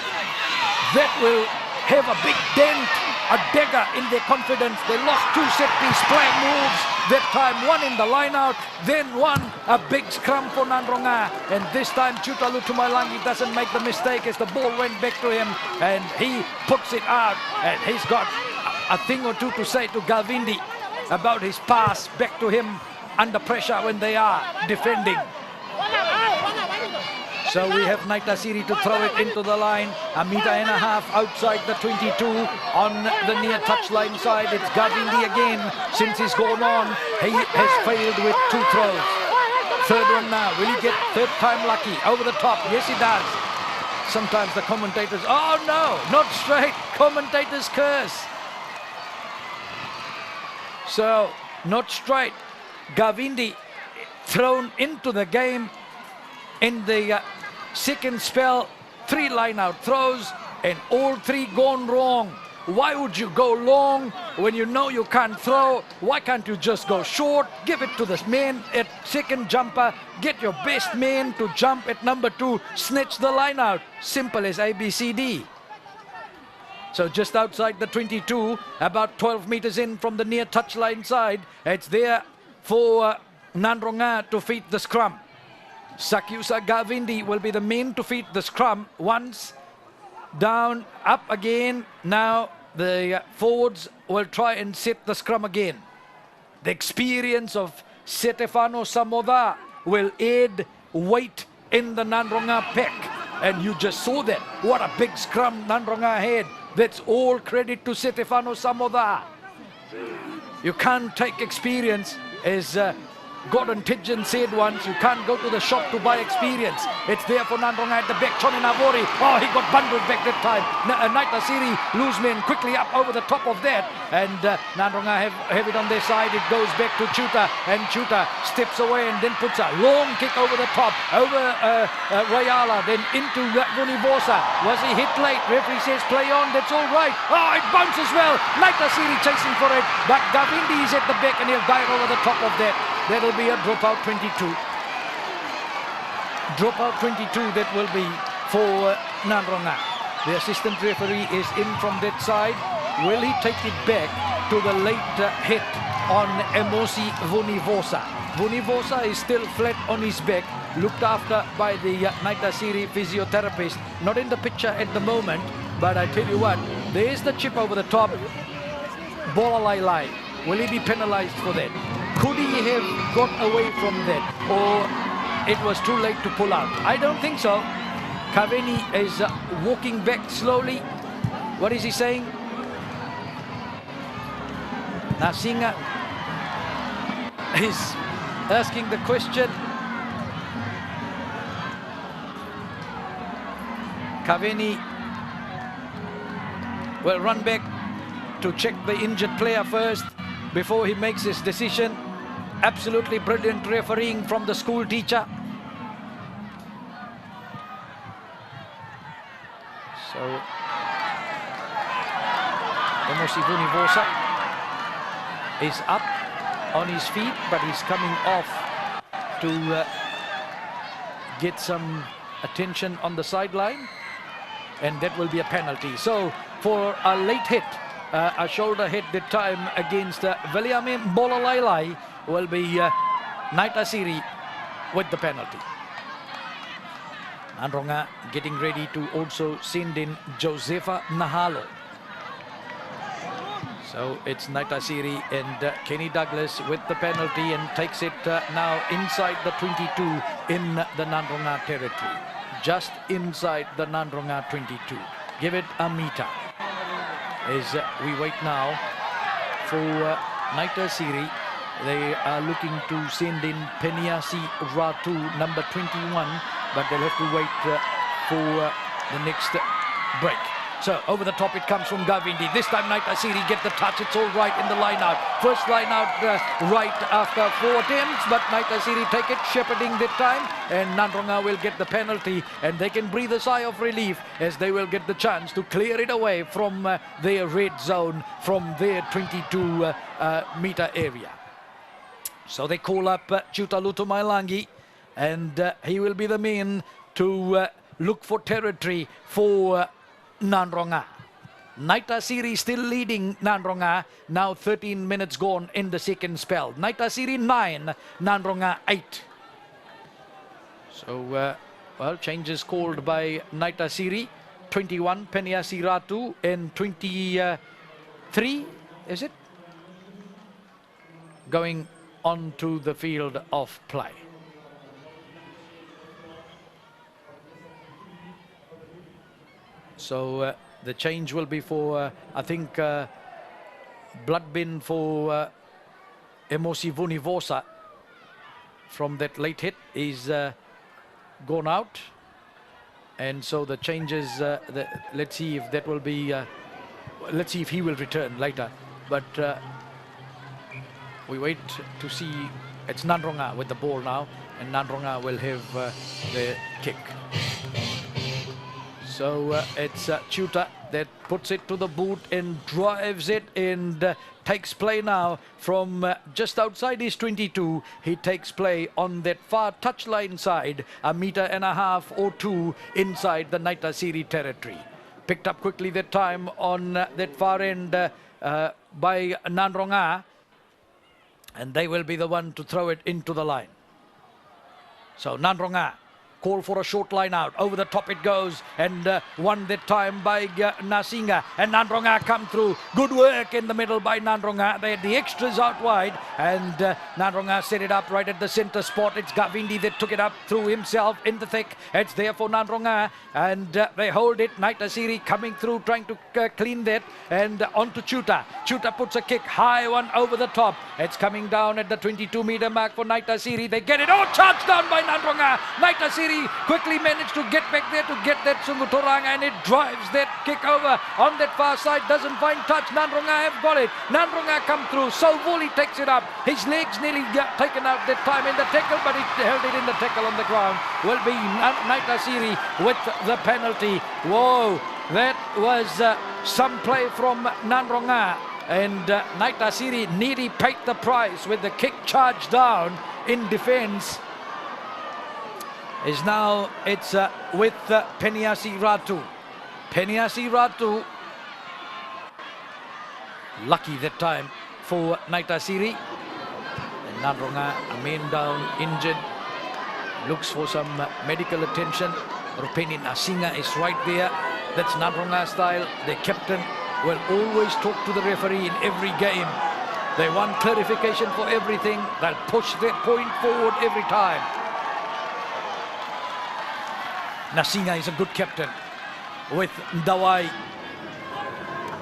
That will have a big dent a dagger in their confidence. They lost 2 set-piece playing moves. That time, one in the line-out, then one, a big scrum for Nadroga. And this time, Chutalu Tumalangi doesn't make the mistake as the ball went back to him. And he puts it out. And he's got a thing or two to say to Galvindi about his pass back to him under pressure when they are defending. So we have Naitasiri to throw it into the line, 1.5 meters outside the 22 on the near touchline side. It's Galvindi again. Since he's gone on, he has failed with 2 throws. Third one now. Will he get third time lucky? Over the top. Yes, he does. Sometimes the commentators, oh no, not straight. Commentators curse. So, not straight. Galvindi thrown into the game in the second spell. 3 line-out throws and all 3 gone wrong. Why would you go long when you know you can't throw? Why can't you just go short? Give it to the man at second jumper. Get your best man to jump at number 2. Snatch the line-out. Simple as ABCD. So just outside the 22, about 12 meters in from the near touchline side. It's there for Nadroga to feed the scrum. Sakyusa Galvindi will be the man to feed the scrum. Once, down, up again. Now the forwards will try and set the scrum again. The experience of Stefano Samoda will aid weight in the Nadroga pack. And you just saw that. What a big scrum Nadroga had. That's all credit to Stefano Samoda. You can't take experience, as Gordon Tidgeon said once, you can't go to the shop to buy experience. It's there for Nadroga at the back. Choni Navori, oh, he got bundled back that time. Naitasiri lose men quickly up over the top of that. And Nadroga have it on their side. It goes back to Chuta, and Chuta steps away and then puts a long kick over the top, over Rayala, then into Vunivosa. Was he hit late? Referee says play on, that's all right. Oh, it bounces well. Naitasiri chasing for it, but Galvindi is at the back and he'll dive over the top of that. That'll be a dropout 22. Dropout 22 that will be for Nadroga. The assistant referee is in from that side. Will he take it back to the late hit on Emosi Vunivosa? Vunivosa is still flat on his back, looked after by the Naitasiri physiotherapist. Not in the picture at the moment, but I tell you what, there's the chip over the top. Bolalai. Will he be penalized for that? Could he have got away from that, or it was too late to pull out? I don't think so. Kaveni is walking back slowly. What is he saying? Nasinga is asking the question. Kaveni will run back to check the injured player first before he makes his decision. Absolutely brilliant refereeing from the school teacher. So, Emosi Vunivosa is up on his feet, but he's coming off to get some attention on the sideline, and that will be a penalty. So, for a late hit, a shoulder hit that time against Viliame Bolalai, will be Naitasiri with the penalty. Nadroga getting ready to also send in Josefa Nahalo. So it's Naitasiri and Kenny Douglas with the penalty, and takes it now inside the 22 in the Nadroga territory. Just inside the Nadroga 22. Give it a meter. As we wait now for Naitasiri. They are looking to send in Peniasi Ratu, number 21, but they'll have to wait for the next break. So over the top it comes from Galvindi. This time Naitasiri get the touch. It's all right in the line out. First line out right after 4 attempts, but Naitasiri take it, shepherding that time, and Nadroga will get the penalty, and they can breathe a sigh of relief as they will get the chance to clear it away from their red zone, from their 22-meter area. So they call up Chutalu Tumalangi, and he will be the man to look for territory for Nadroga. Naitasiri still leading Nadroga. Now 13 minutes gone in the second spell. Naitasiri 9, Nadroga 8. So, well, changes called by Naitasiri. 21, Peniasi Ratu, and 23, is it? Going on to the field of play. So the change will be for, I think, blood bin for Emosi Vunivosa from that late hit is gone out. And so the changes, let's see if that will be, let's see if he will return later. But we wait to see. It's Nadroga with the ball now, and Nadroga will have the kick. So it's Chuta that puts it to the boot and drives it and takes play now from just outside his 22. He takes play on that far touchline side, 1.5 meters or 2 inside the Naitasiri territory. Picked up quickly that time on that far end by Nadroga, and they will be the one to throw it into the line. So Nadroga call for a short line out. Over the top it goes, and won that time by Nasinga. And Nadroga come through. Good work in the middle by Nadroga. They had the extras out wide, and Nadroga set it up right at the center spot. It's Gavindi that took it up through himself in the thick. It's there for Nadroga, and they hold it. Naitasiri coming through, trying to clean that, and onto Chuta. Chuta puts a kick, high one over the top. It's coming down at the 22-meter mark for Naitasiri. They get it. Oh, charged down by Nadroga. Naitasiri quickly managed to get back there to get that Sunguturanga, and it drives that kick over on that far side. Doesn't find touch. Nadroga have got it. Nadroga come through. So Woolley takes it up. His legs nearly got taken out that time in the tackle, but he held it in the tackle on the ground. Will be Naitasiri with the penalty. Whoa, that was some play from Nadroga, and Naitasiri nearly paid the price with the kick charged down in defense. Is now it's with Peniasi Ratu. Peniasi Ratu, lucky that time for Naitasiri. And Nadroga, a man down, injured, looks for some medical attention. Rupeni Nasinga is right there. That's Nadroga style. The captain will always talk to the referee in every game. They want clarification for everything. They'll push their point forward every time. Nasinga is a good captain with Dawai.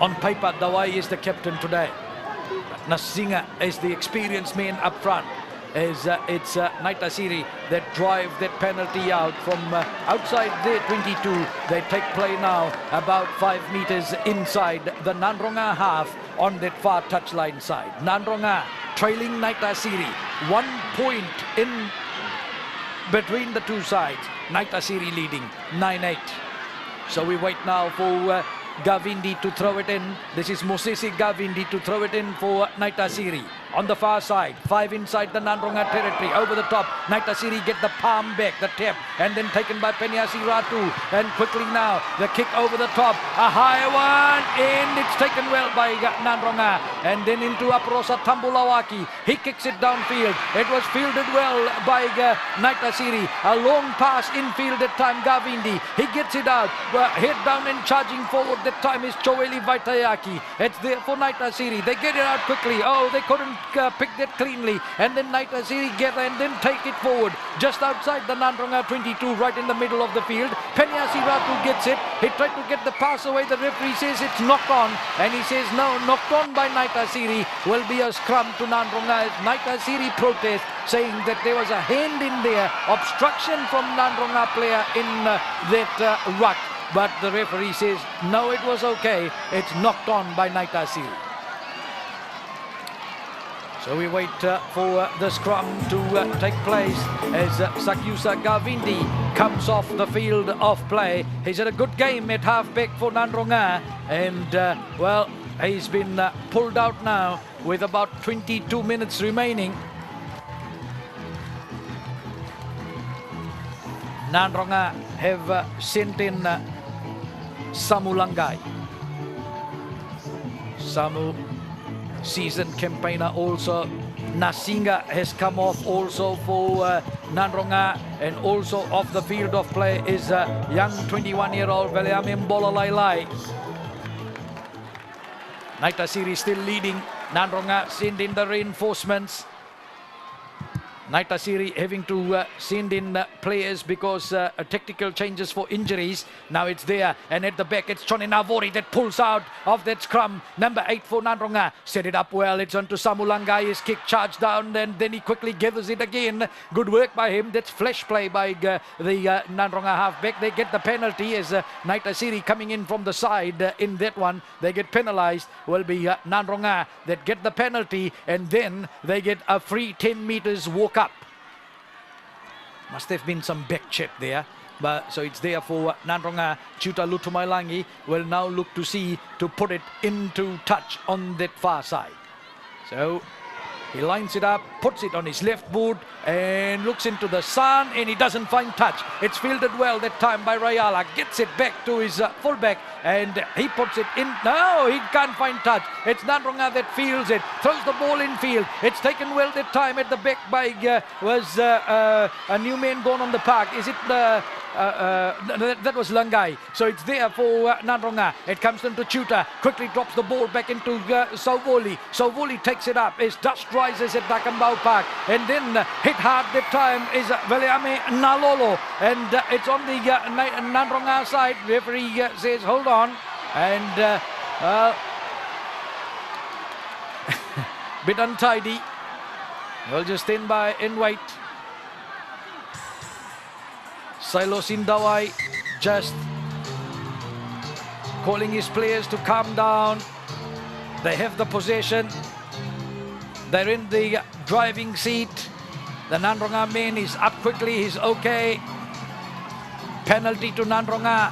On paper, Dawai is the captain today. Nasinga is the experienced man up front. It's Naitasiri that drive that penalty out from outside their 22. They take play now about 5 meters inside the Nadroga half on that far touchline side. Nadroga trailing Naitasiri. 1 point in between the two sides. Naitasiri leading 9-8. So we wait now for Gavindi to throw it in. This is Mosisi Gavindi to throw it in for Naitasiri. On the far side, 5 inside the Nadroga territory. Over the top, Naitasiri get the palm back, the tap, and then taken by Peniasi Ratu. And quickly now, the kick over the top. A high one, and it's taken well by Nadroga. And then into Aprosa Tambulawaki. He kicks it downfield. It was fielded well by Naitasiri. A long pass infield that time, Gavindi. He gets it out. Head down and charging forward. That time is Choeli Vaitayaki. It's there for Naitasiri. They get it out quickly. Oh, they couldn't pick that cleanly, and then Naitasiri get and then take it forward just outside the Nadroga 22, right in the middle of the field. Peniasi Ratu gets it. He tried to get the pass away. The referee says it's knocked on, and he says no, knocked on by Naitasiri. Will be a scrum to Nadroga. Naitasiri protest, saying that there was a hand in there, obstruction from Nadroga player in that ruck. But the referee says no, it was okay. It's knocked on by Naitasiri. So we wait for the scrum to take place as Sakyusa Gavindi comes off the field of play. He's had a good game at halfback for Nadroga, and well, he's been pulled out now with about 22 minutes remaining. Nadroga have sent in Samulangai. Samu, seasoned campaigner also. Nasinga has come off also for Nadroga, and also off the field of play is young 21-year-old Veliame Mbolalailai. Naitasiri still leading. Nadroga send in the reinforcements. Naitasiri having to send in players because tactical changes for injuries. Now it's there, and at the back it's Johnny Navori that pulls out of that scrum. Number 8 for Nadroga. Set it up well. It's on to Samulangai. His kick charged down, and then he quickly gathers it again. Good work by him. That's flash play by the Nadroga halfback. They get the penalty as Naitasiri coming in from the side in that one. They get penalized. Will be Nadroga that get the penalty, and then they get a free 10 meters walk up. Must have been some back chip there, but so it's there for Nadroga. Chuta Lutumailangi will now look to see to put it into touch on that far side. So he lines it up, puts it on his left boot, and looks into the sun, and he doesn't find touch. It's fielded well that time by Rayala. Gets it back to his fullback, and he puts it in. No, he can't find touch. It's Nadroga that fields it, throws the ball in field. It's taken well that time at the back by a new man gone on the park. Is it that was Langai. So it's there for Nadroga. It comes into Chuta, quickly drops the ball back into Sauvoli. Sauvoli takes it up as dust rises at Dakambau Park, and then hit hard that time is Veliame Nalolo, and it's on the Nadroga side. Referee says hold on, and bit untidy. We'll just stand by and wait. Silo Sindawai just calling his players to calm down. They have the possession. They're in the driving seat. The Nadroga man is up quickly. He's okay. Penalty to Nadroga.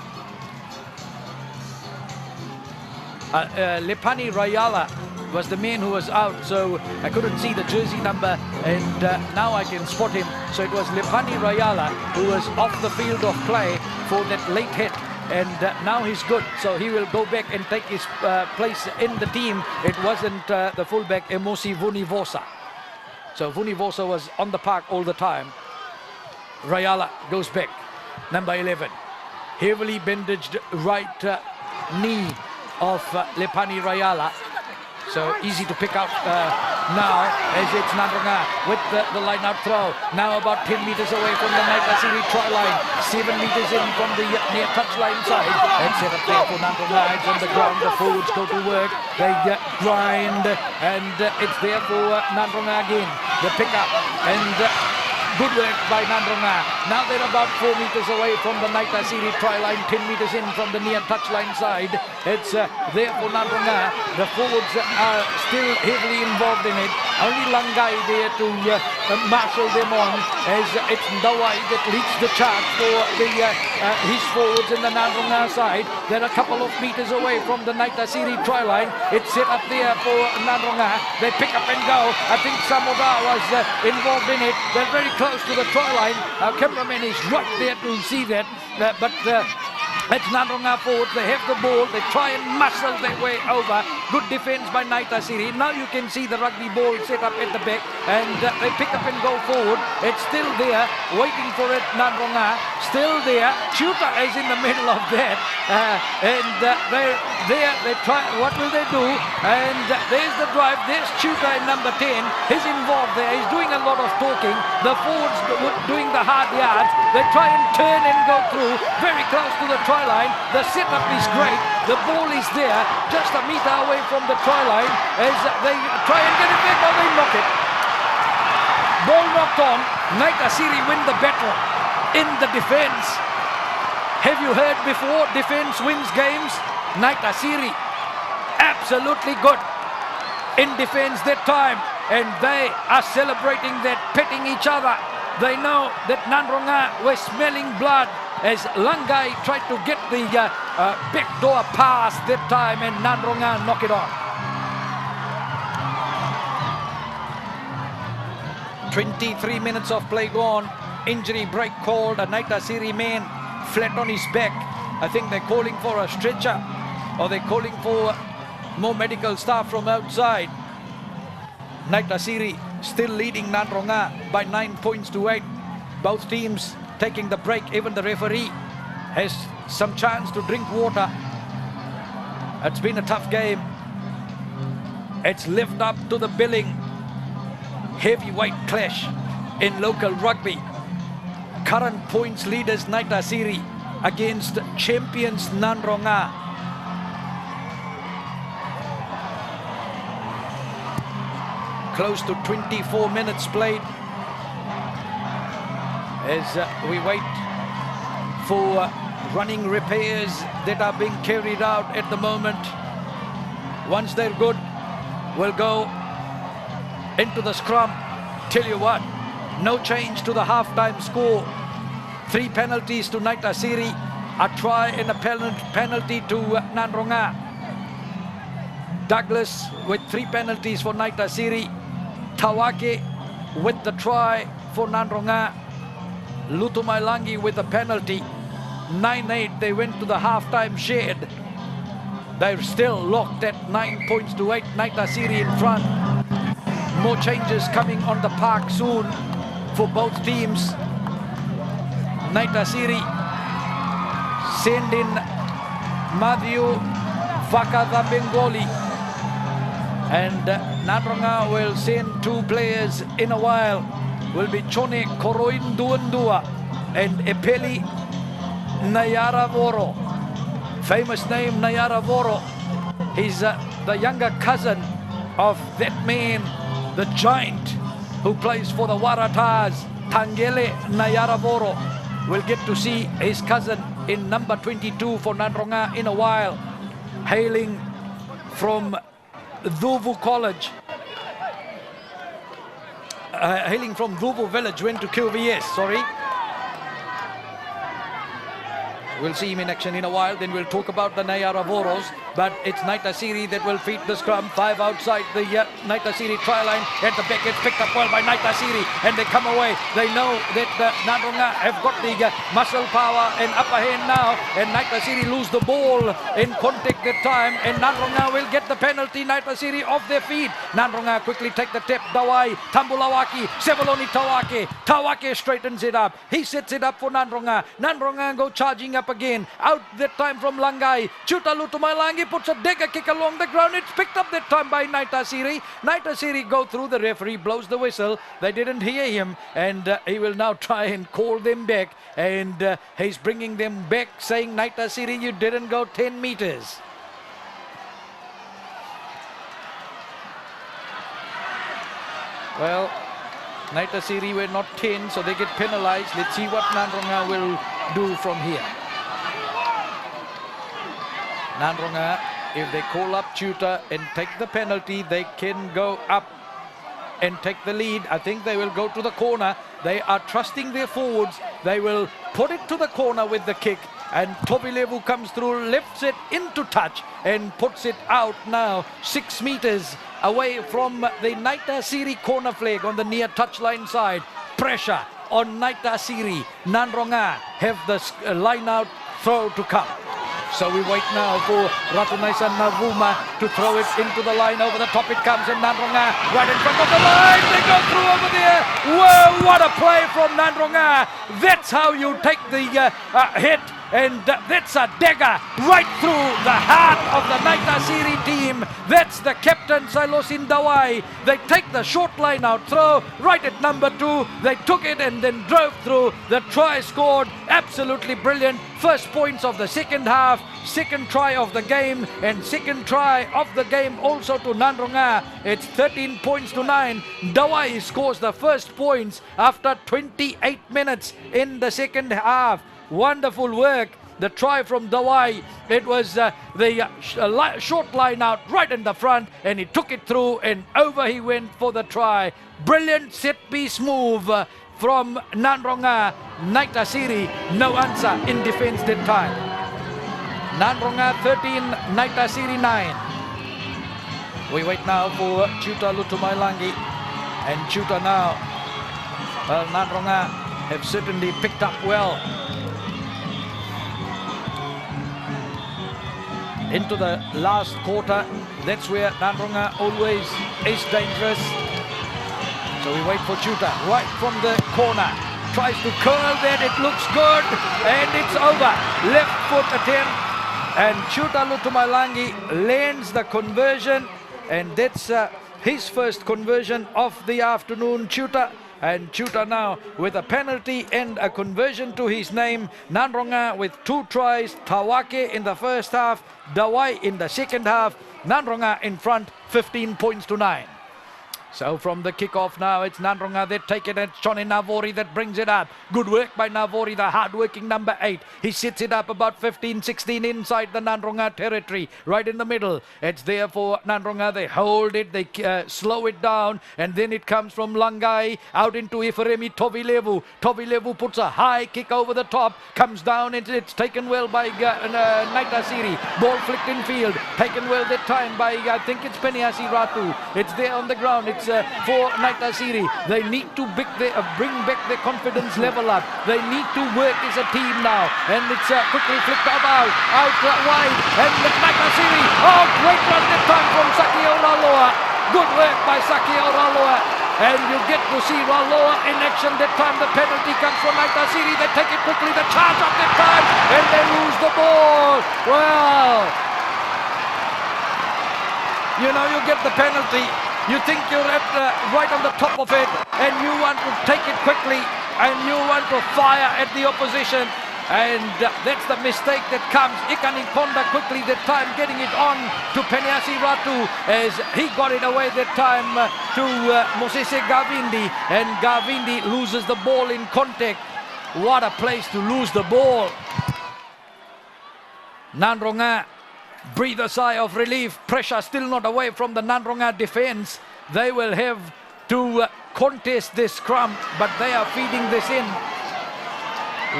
Lepani Rayala was the man who was out, so I couldn't see the jersey number, and now I can spot him. So it was Lepani Rayala who was off the field of play for that late hit, and now he's good, so he will go back and take his place in the team. It wasn't the fullback Emosi Vunivosa. So Vunivosa was on the park all the time. Rayala goes back. Number 11, heavily bandaged right knee of Lepani Rayala. So easy to pick out now as it's Nadroga with the line out throw. Now about 10 meters away from the Naitasiri try line. 7 meters in from the near touchline side. It's set up there for Nadroga. It's on the ground. The forwards go to work. They grind, and it's there for Nadroga again. The pickup, and good work by Nadroga. Now they're about 4 meters away from the Naitasiri try line, 10 meters in from the near touchline side. It's there for Nadroga. The forwards are still heavily involved in it. Only Langai there to marshal them on, as it's Ndawai that leads the charge for his forwards in the Nadroga side. They're a couple of meters away from the Naitasiri try line. It's set up there for Nadroga. They pick up and go. I think Samoda was involved in it. They're very close to the try line. Our cameraman is right there to see that, but it's Nadroga forward. They have the ball. They try and muscle their way over. Good defense by Naitasiri. Now you can see the rugby ball set up at the back, and they pick up and go forward. It's still there, waiting for it. Nadroga still there. Chuta is in the middle of that, and they're there. They try. What will they do? And there's the drive. There's Chuta in number 10. He's involved there. He's doing a lot of talking. The forwards doing the hard yards. They try and turn and go through. Very close to the try line. The setup is great. The ball is there, just a meter away from the try line, as they try and get it back, or they knock it. Ball knocked on. Naitasiri win the battle in the defense. Have you heard before? Defense wins games. Naitasiri absolutely good in defense that time, and they are celebrating that, petting each other. They know that Nadroga were smelling blood as Langai tried to get the backdoor pass that time, and Nadroga knock it on. 23 minutes of play gone. Injury break called. A Naitasiri man flat on his back. I think they're calling for a stretcher, or they're calling for more medical staff from outside. Naitasiri still leading Nadroga by 9 points to 8. Both teams taking the break. Even the referee has some chance to drink water. It's been a tough game. It's lived up to the billing. Heavyweight clash in local rugby. Current points leaders Naitasiri against champions Nadroga. Close to 24 minutes played as we wait for running repairs that are being carried out at the moment. Once they're good, we'll go into the scrum. Tell you what, no change to the halftime score. 3 penalties to Naitasiri, a try and a penalty to Nadroga. Douglas with 3 penalties for Naitasiri. Tawake with the try for Nadroga. Lutumailangi with a penalty. 9-8, they went to the halftime shed. They're still locked at 9 points to 8. Naitasiri in front. More changes coming on the park soon for both teams. Naitasiri send in Matthew Vakada Bengali, and Nadroga will send 2 players in a while. Will be Chone Koroinduandua and Epeli Nayaravoro. Famous name Nayaravoro. He's the younger cousin of that man, the giant who plays for the Waratahs, Tangele Nayaravoro. We'll get to see his cousin in number 22 for Nadroga in a while. Hailing from Dhuvu College. Hailing from Dhuvu Village, went to QVS, sorry. We'll see him in action in a while, then we'll talk about the Nayaravoros. But it's Naitasiri that will feed the scrum. 5 outside the Naitasiri try line. At the back, it's picked up well by Naitasiri, and they come away. They know that Nadroga have got the muscle power and upper hand now, and Naitasiri lose the ball in contact that time, and Nadroga will get the penalty. Naitasiri off their feet. Nadroga quickly take the tip. Dawai, Tambulawaki, Sevaloni Tawake. Tawake straightens it up. He sets it up for Nadroga. Nadroga go charging up again. Out that time from Langai. Chuta Lutumailangi puts a dagger kick along the ground. It's picked up that time by Naitasiri. Naitasiri go through. The referee blows the whistle. They didn't hear him, and he will now try and call them back, and he's bringing them back, saying, Naitasiri, you didn't go 10 meters. Well, Naitasiri were not 10, so they get penalized. Let's see what Nadroga will do from here. Nadroga, if they call up Chuta and take the penalty, they can go up and take the lead. I think they will go to the corner. They are trusting their forwards. They will put it to the corner with the kick, and Tobilevu comes through, lifts it into touch and puts it out now 6 meters away from the Naitasiri corner flag on the near touchline side. Pressure on Naitasiri. Nadroga have the line out throw to come. So we wait now for Ratunaisa Navuma to throw it into the line. Over the top it comes, and Nadroga right in front of the line. They go through over there. Whoa, what a play from Nadroga. That's how you take the hit. And that's a dagger right through the heart of the Naitasiri team. That's the captain, Sailosin Dawai. They take the short line out throw right at number 2. They took it and then drove through. The try scored. Absolutely brilliant. First points of the second half. Second try of the game, and second try of the game also to Nadroga. It's 13 points to 9. Dawai scores the first points after 28 minutes in the second half. Wonderful work. The try from Dawai. It was the short line out right in the front, and he took it through, and over he went for the try. Brilliant set piece move from Nadroga. Naitasiri, no answer in defense that time. Nadroga 13, Naitasiri 9. We wait now for Chuta Lutumailangi, and Chuta now. Well, Nadroga have certainly picked up well. Into the last quarter, That's where Nadroga always is dangerous. So we wait for Chuta right from the corner. Tries to curl that, it looks good, and it's over. Left foot attempt, and Chuta Lutumalangi lands the conversion, and that's his first conversion of the afternoon, Chuta. And Chuta now with a penalty and a conversion to his name. Nadroga with 2 tries, Tawake in the first half, Dawai in the second half. Nadroga in front, 15 points to 9. So from the kickoff now, it's Nadroga that take it, and Johnny Navori that brings it up. Good work by Navori, the hard-working number 8. He sits it up about 15-16 inside the Nadroga territory, right in the middle. It's there for Nadroga. They hold it, they slow it down, and then it comes from Langai out into Ifremi Tovilevu. Tovilevu puts a high kick over the top, comes down, and it's taken well by Naitasiri. Ball flicked in field, taken well that time by, I think it's Peniasi Ratu. It's there on the ground. It's for Naitasiri. They need to bring back their confidence level up. They need to work as a team now. And it's quickly flicked out wide. And Naitasiri, oh, great run that time from Saki Oraloa. Good work by Saki Oraloa. And you get to see Raloa in action that time. The penalty comes from Naitasiri. They take it quickly. The charge up that time. And they lose the ball. Well, you know, you get the penalty. You think you're at right on the top of it, and you want to take it quickly, and you want to fire at the opposition, and that's the mistake that comes. Ikani Konda quickly that time getting it on to Peniasi Ratu as he got it away that time to Mosese Gavindi, and Gavindi loses the ball in contact. What a place to lose the ball. Nadroga breathe a sigh of relief. Pressure still not away from the Nadroga defense. They will have to contest this scrum, but they are feeding this in.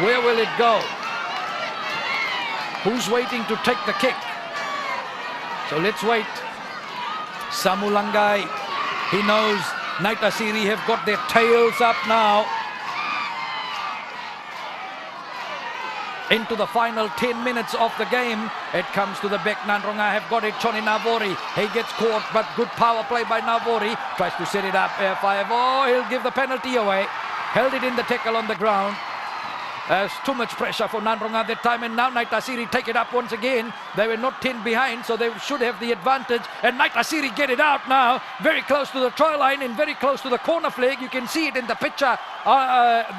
Where will it go? Who's waiting to take the kick? So let's wait. Samulangai, he knows Naitasiri have got their tails up now. Into the final 10 minutes of the game. It comes to the back. Nadroga have got it. Johnny Navori. He gets caught, but good power play by Navori. Tries to set it up. F5. Oh, he'll give the penalty away. Held it in the tackle on the ground. There's too much pressure for Nadroga that time, and now Naitasiri take it up once again. They were not 10 behind, so they should have the advantage. And Naitasiri get it out now, very close to the try line and very close to the corner flag. You can see it in the picture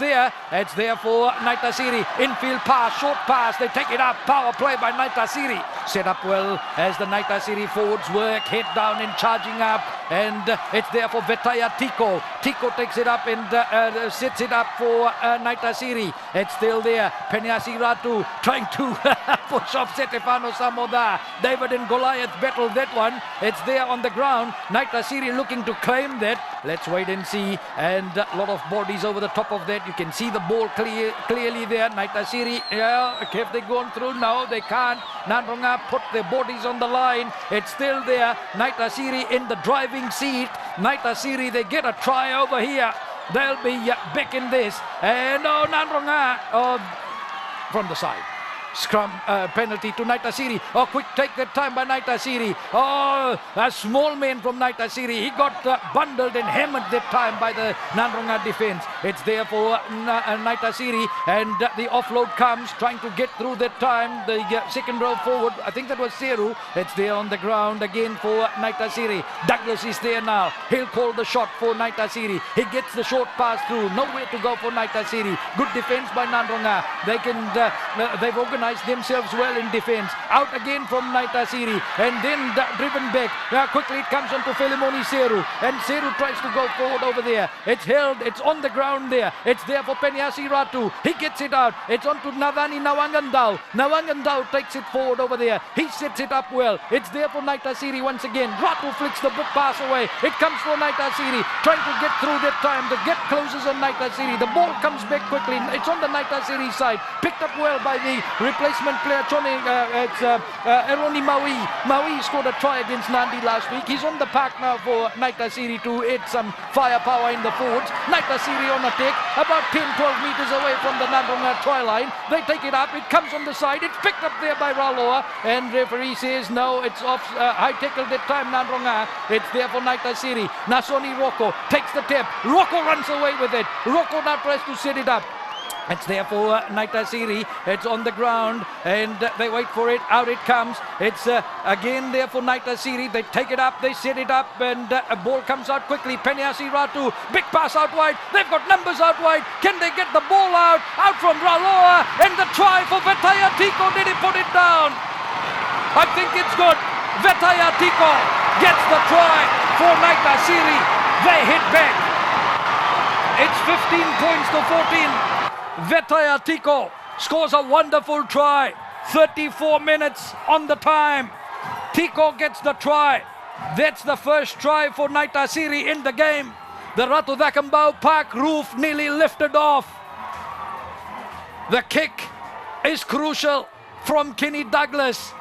there. It's there for Naitasiri. Infield pass, short pass. They take it up. Power play by Naitasiri. Set up well as the Naitasiri forwards work. Head down and charging up. And it's there for Vetaya Tiko. Tiko takes it up and sets it up for Naitasiri. It's still there. Peniasi Ratu trying to push off Setefano Samoda. David and Goliath battle that one. It's there on the ground. Naitasiri looking to claim that. Let's wait and see. And a lot of bodies over the top of that. You can see the ball clearly there. Naitasiri, have they gone through? No, they can't. Nadroga put their bodies on the line. It's still there. Naitasiri in the driving seat. Naitasiri, they get a try over here. They'll be back in this. And Nadroga from the side. Scrum penalty to Naitasiri. Oh, quick take that time by Naitasiri. Oh, a small man from Naitasiri. He got bundled and hammered that time by the Nadroga defense. It's there for Naitasiri, and the offload comes, trying to get through that time. The second row forward, I think that was Seru. It's there on the ground again for Naitasiri. Douglas is there now. He'll call the shot for Naitasiri. He gets the short pass through. Nowhere to go for Naitasiri. Good defense by Nadroga. They can, they've organized themselves well in defense. Out again from Naitasiri, and then driven back. Quickly it comes on to Felimoni Seru, and Seru tries to go forward over there. It's held, it's on the ground there. It's there for Peniasi Ratu. He gets it out. It's on to Navani Nawangandao. Nawangandao takes it forward over there. He sets it up well. It's there for Naitasiri once again. Ratu flicks the pass away. It comes for Naitasiri, trying to get through that time. The gap closes on Naitasiri. The ball comes back quickly. It's on the Naitasiri side. Picked up well by the replacement player, Eroni Maui. Maui scored a try against Nandi last week. He's on the park now for Naitasiri to add some firepower in the forwards. Naitasiri on a take, about 10-12 meters away from the Nadroga try line. They take it up, it comes on the side, it's picked up there by Raloa, and referee says no, it's off, high tackle that time Nadroga. It's there for Naitasiri. Nasoni Rocco takes the tap, Rocco runs away with it. Rocco now tries to set it up. It's there for Naitasiri. It's on the ground and they wait for it. Out it comes. It's again there for Naitasiri. They take it up, they set it up, and a ball comes out quickly. Penyasi Ratu, big pass out wide. They've got numbers out wide. Can they get the ball out? Out from Raloa, and the try for Vetaya Tiko. Did he put it down? I think it's good. Vetaya Tiko gets the try for Naitasiri. They hit back. It's 15 points to 14. Vetaya Tiko scores a wonderful try. 34 minutes on the time. Tiko gets the try. That's the first try for Naitasiri in the game. The Ratu Vakambau Park roof nearly lifted off. The kick is crucial from Kenny Douglas.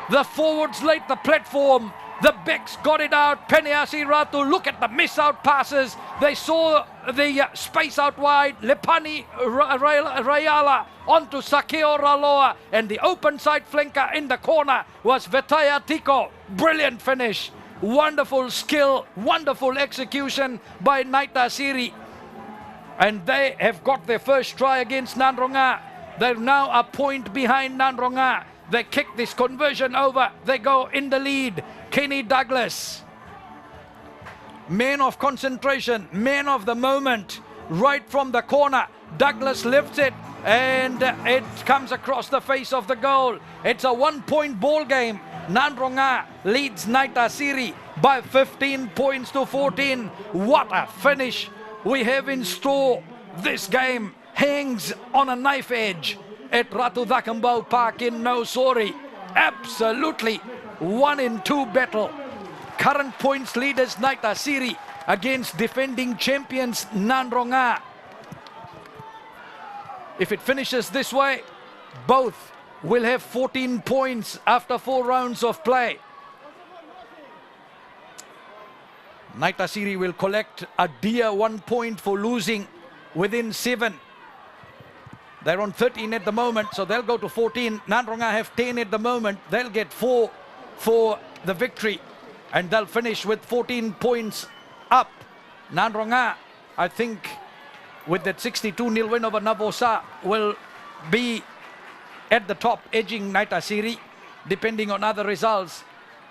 The forwards laid the platform. The backs got it out. Penyasi Ratu, look at the miss out passes. They saw the space out wide. Lepani Rayala onto Sakeo Raloa, and the open side flanker in the corner was Vetaya Tiko. Brilliant finish. Wonderful skill, wonderful execution by Naitasiri. And they have got their first try against Nadroga. They're now a point behind Nadroga. They kick this conversion over. They go in the lead. Kenny Douglas, man of concentration, man of the moment, right from the corner. Douglas lifts it and it comes across the face of the goal. It's a 1-point ball game. Nadroga leads Naitasiri by 15 points to 14. What a finish we have in store. This game hangs on a knife edge at Ratu Vakambau Park in Nausori. Absolutely 1-2 battle. Current points leaders Naitasiri against defending champions Nadroga. If it finishes this way, both will have 14 points after 4 rounds of play. Naitasiri will collect a dear 1 point for losing within 7. They're on 13 at the moment, so they'll go to 14. Nadroga have 10 at the moment. They'll get 4 for the victory, and they'll finish with 14 points up. Nadroga, I think, with that 62-0 win over Navosa, will be at the top, edging Naitasiri, depending on other results,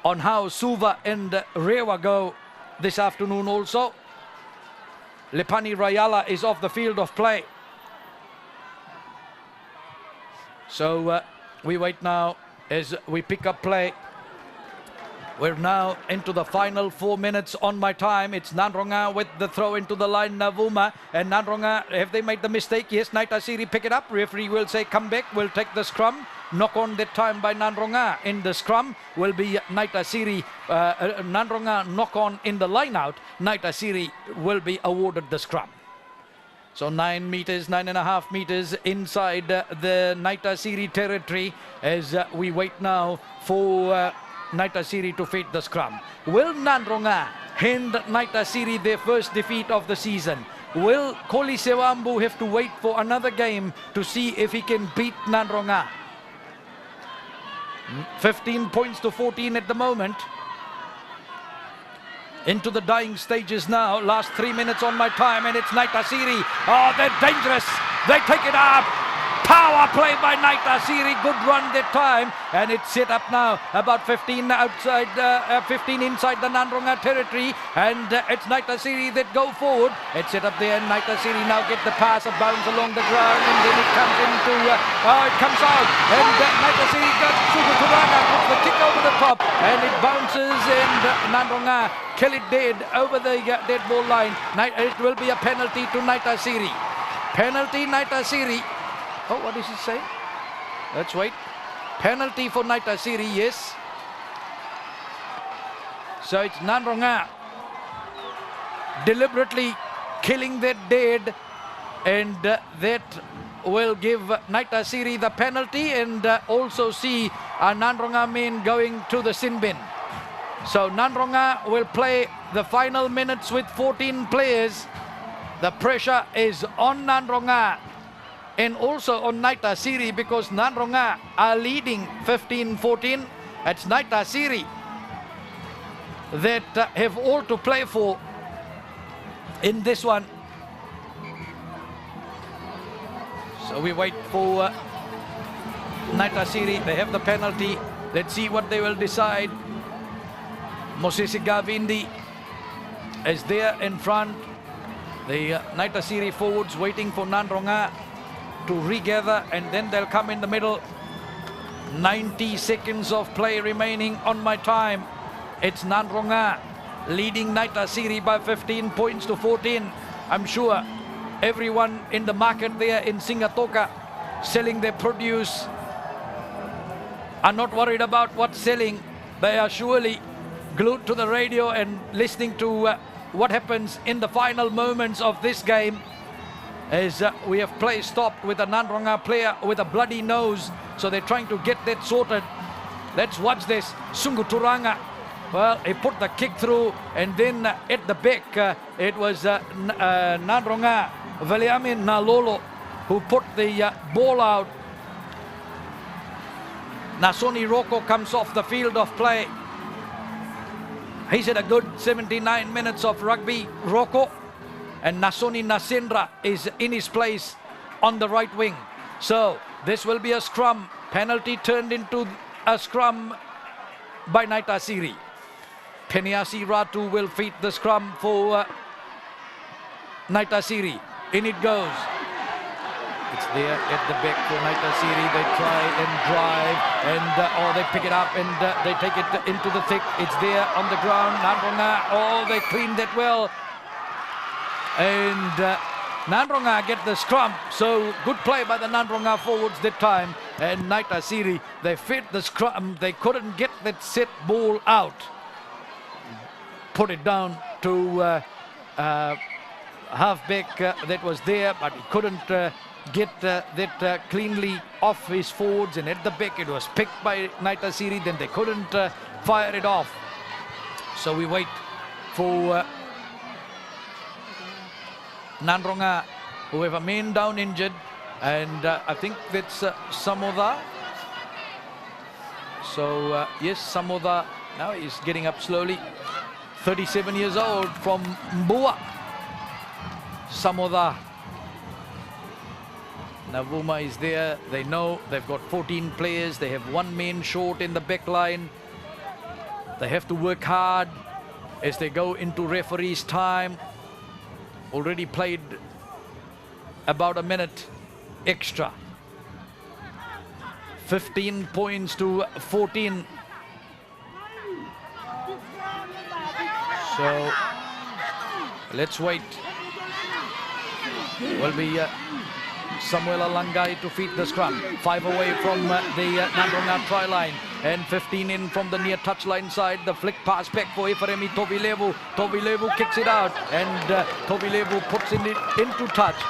on how Suva and Rewa go this afternoon also. Lepani Rayala is off the field of play. So we wait now as we pick up play. We're now into the final 4 minutes on my time. It's Nadroga with the throw into the line, Navuma. And Nadroga, have they made the mistake? Yes, Naitasiri pick it up. Referee will say, come back, we'll take the scrum. Knock on that time by Nadroga. In the scrum will be Naitasiri. Nadroga knock on in the line out. Naitasiri will be awarded the scrum. So 9 meters, 9.5 meters inside the Naitasiri territory as we wait now for Naitasiri to feed the scrum. Will Nadroga hand Naitasiri their first defeat of the season? Will Koli Sewambu have to wait for another game to see if he can beat Nadroga? 15 points to 14 at the moment. Into the dying stages now. Last 3 minutes on my time, and it's Naitasiri. Oh, they're dangerous. They take it up. Power play by Naitasiri. Good run that time. And it's set up now. About 15 outside, 15 inside the Nadroga territory. And it's Naitasiri that go forward. It's set up there, and Naitasiri now get the pass. It bounce along the ground, and then it comes into... it comes out. And Naitasiri got Suguturana. Puts the kick over the top. And it bounces, and Nadroga kill it dead over the dead ball line. It will be a penalty to Naitasiri. Penalty Naitasiri. Oh, what does it say? Let's wait. Penalty for Naitasiri, yes. So it's Nadroga deliberately killing that dead, and that will give Naitasiri the penalty and also see Nadroga men going to the sin bin. So Nadroga will play the final minutes with 14 players. The pressure is on Nadroga and also on Naitasiri because Nadroga are leading 15-14. It's Naitasiri that have all to play for in this one. So we wait for Naitasiri. They have the penalty. Let's see what they will decide. Moses Gavindi is there in front. The Naitasiri forwards waiting for Nadroga to regather and then they'll come in the middle. 90 seconds of play remaining on my time. It's Nadroga leading Naitasiri by 15 points to 14. I'm sure everyone in the market there in Singatoka selling their produce are not worried about what's selling. They are surely glued to the radio and listening to what happens in the final moments of this game. As we have play stopped with a Nadroga player with a bloody nose, so they're trying to get that sorted. Let's watch this. Sungu Turanga, well, he put the kick through and then at the back it was Nadroga Valiamin Nalolo who put the ball out. Nasoni Roko comes off the field of play. He's had a good 79 minutes of rugby, Roko. And Nasoni Nasendra is in his place on the right wing. So this will be a scrum. Penalty turned into a scrum by Naitasiri. Peniasi Ratu will feed the scrum for Naitasiri. In it goes. It's there at the back for Naitasiri. They try and drive and they pick it up and they take it into the thick. It's there on the ground. Nadroga, they cleaned that well. And Nadroga get the scrum. So good play by the Nadroga forwards that time. And Naitasiri, they fed the scrum. They couldn't get that set ball out. Put it down to halfback that was there, but he couldn't get that cleanly off his forwards. And at the back it was picked by Naitasiri. Then they couldn't fire it off. So we wait for Nadroga, who have a man down injured, and I think that's Samoda. So yes, Samoda now is getting up slowly. 37 years old from Mbua. Samoda. Navuma is there. They know they've got 14 players. They have one man short in the back line. They have to work hard as they go into referee's time. Already played about a minute extra. 15 points to 14. So let's wait. Will be Samuel Alangai to feed the scrum. 5 away from the Nadroga try line. And 15 in from the near touchline side. The flick pass back for Efremi Tovilevu. Tovilevu kicks it out. And Tovilevu puts it into touch.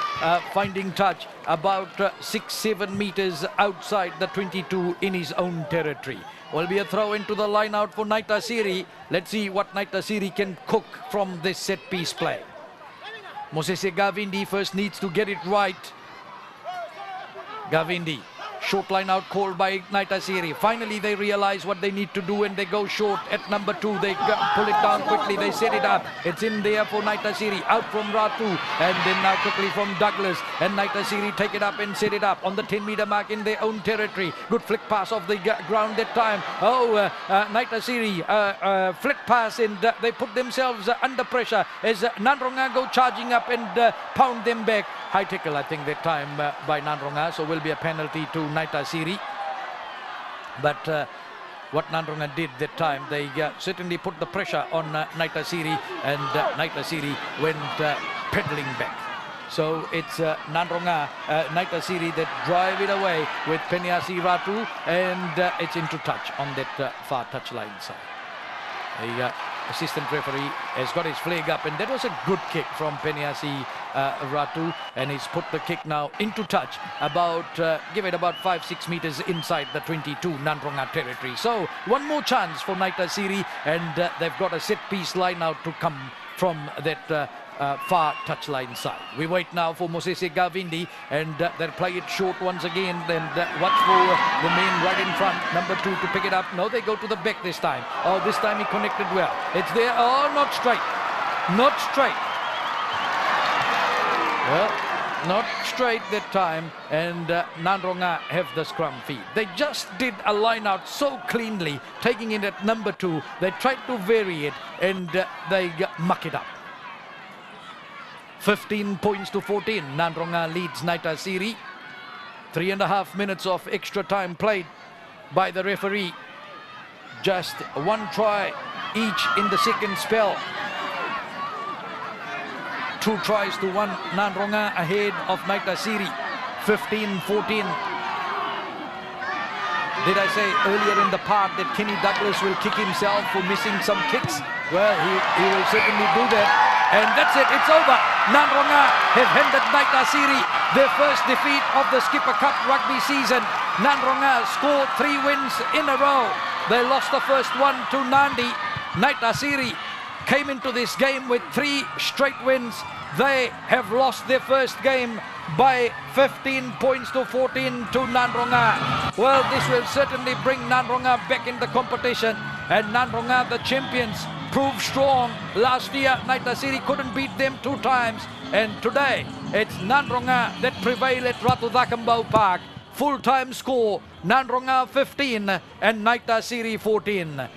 Finding touch about 6-7 meters outside the 22 in his own territory. Will be a throw into the line out for Naitasiri. Let's see what Naitasiri can cook from this set piece play. Moses Gavindi first needs to get it right. Gavindi, short line out called by Naitasiri. Finally they realize what they need to do and they go short at number 2. They pull it down quickly, they set it up. It's in there for Naitasiri, out from Ratu, and then now quickly from Douglas. And Naitasiri take it up and set it up on the 10-meter mark in their own territory. Good flick pass off the ground that time. Naitasiri flick pass and they put themselves under pressure as Nadroga go charging up and pound them back. High tackle, I think, that time by Nadroga, so will be a penalty to Naitasiri. But what Nadroga did that time, they certainly put the pressure on Naitasiri, and Naitasiri went pedaling back. So it's Nadroga, Naitasiri that drive it away with Peniasi Ratu, and it's into touch on that far touchline side. assistant referee has got his flag up, and that was a good kick from Penyasi Ratu, and he's put the kick now into touch about give it about 5-6 meters inside the 22 Nadroga territory. So one more chance for Naitasiri, and they've got a set piece line out to come from that far touchline side. We wait now for Mosese Gavindi, and they'll play it short once again. Then watch for the man right in front, number 2, to pick it up. No, they go to the back this time. Oh, this time he connected well. It's there. Oh, not straight. Not straight. Well, not straight that time, and Nadroga have the scrum feed. They just did a line out so cleanly, taking it at number 2. They tried to vary it, and they muck it up. 15 points to 14. Nadroga leads Naitasiri. 3.5 minutes of extra time played by the referee. Just one try each in the second spell. 2 tries to 1. Nadroga ahead of Naitasiri. 15-14. Did I say earlier in the part that Kenny Douglas will kick himself for missing some kicks? Well, he will certainly do that. And that's it, it's over. Nadroga have handed Naitasiri their first defeat of the Skipper Cup rugby season. Nadroga scored 3 wins in a row. They lost the first one to Nandi. Naitasiri came into this game with 3 straight wins. They have lost their first game by 15 points to 14 to Nadroga. Well, this will certainly bring Nadroga back in the competition, and Nadroga, the champions, proved strong. Last year, Naitasiri couldn't beat them 2 times, and today it's Nadroga that prevail at Ratu Thakambau Park. Full-time score, Nadroga 15 and Naitasiri 14.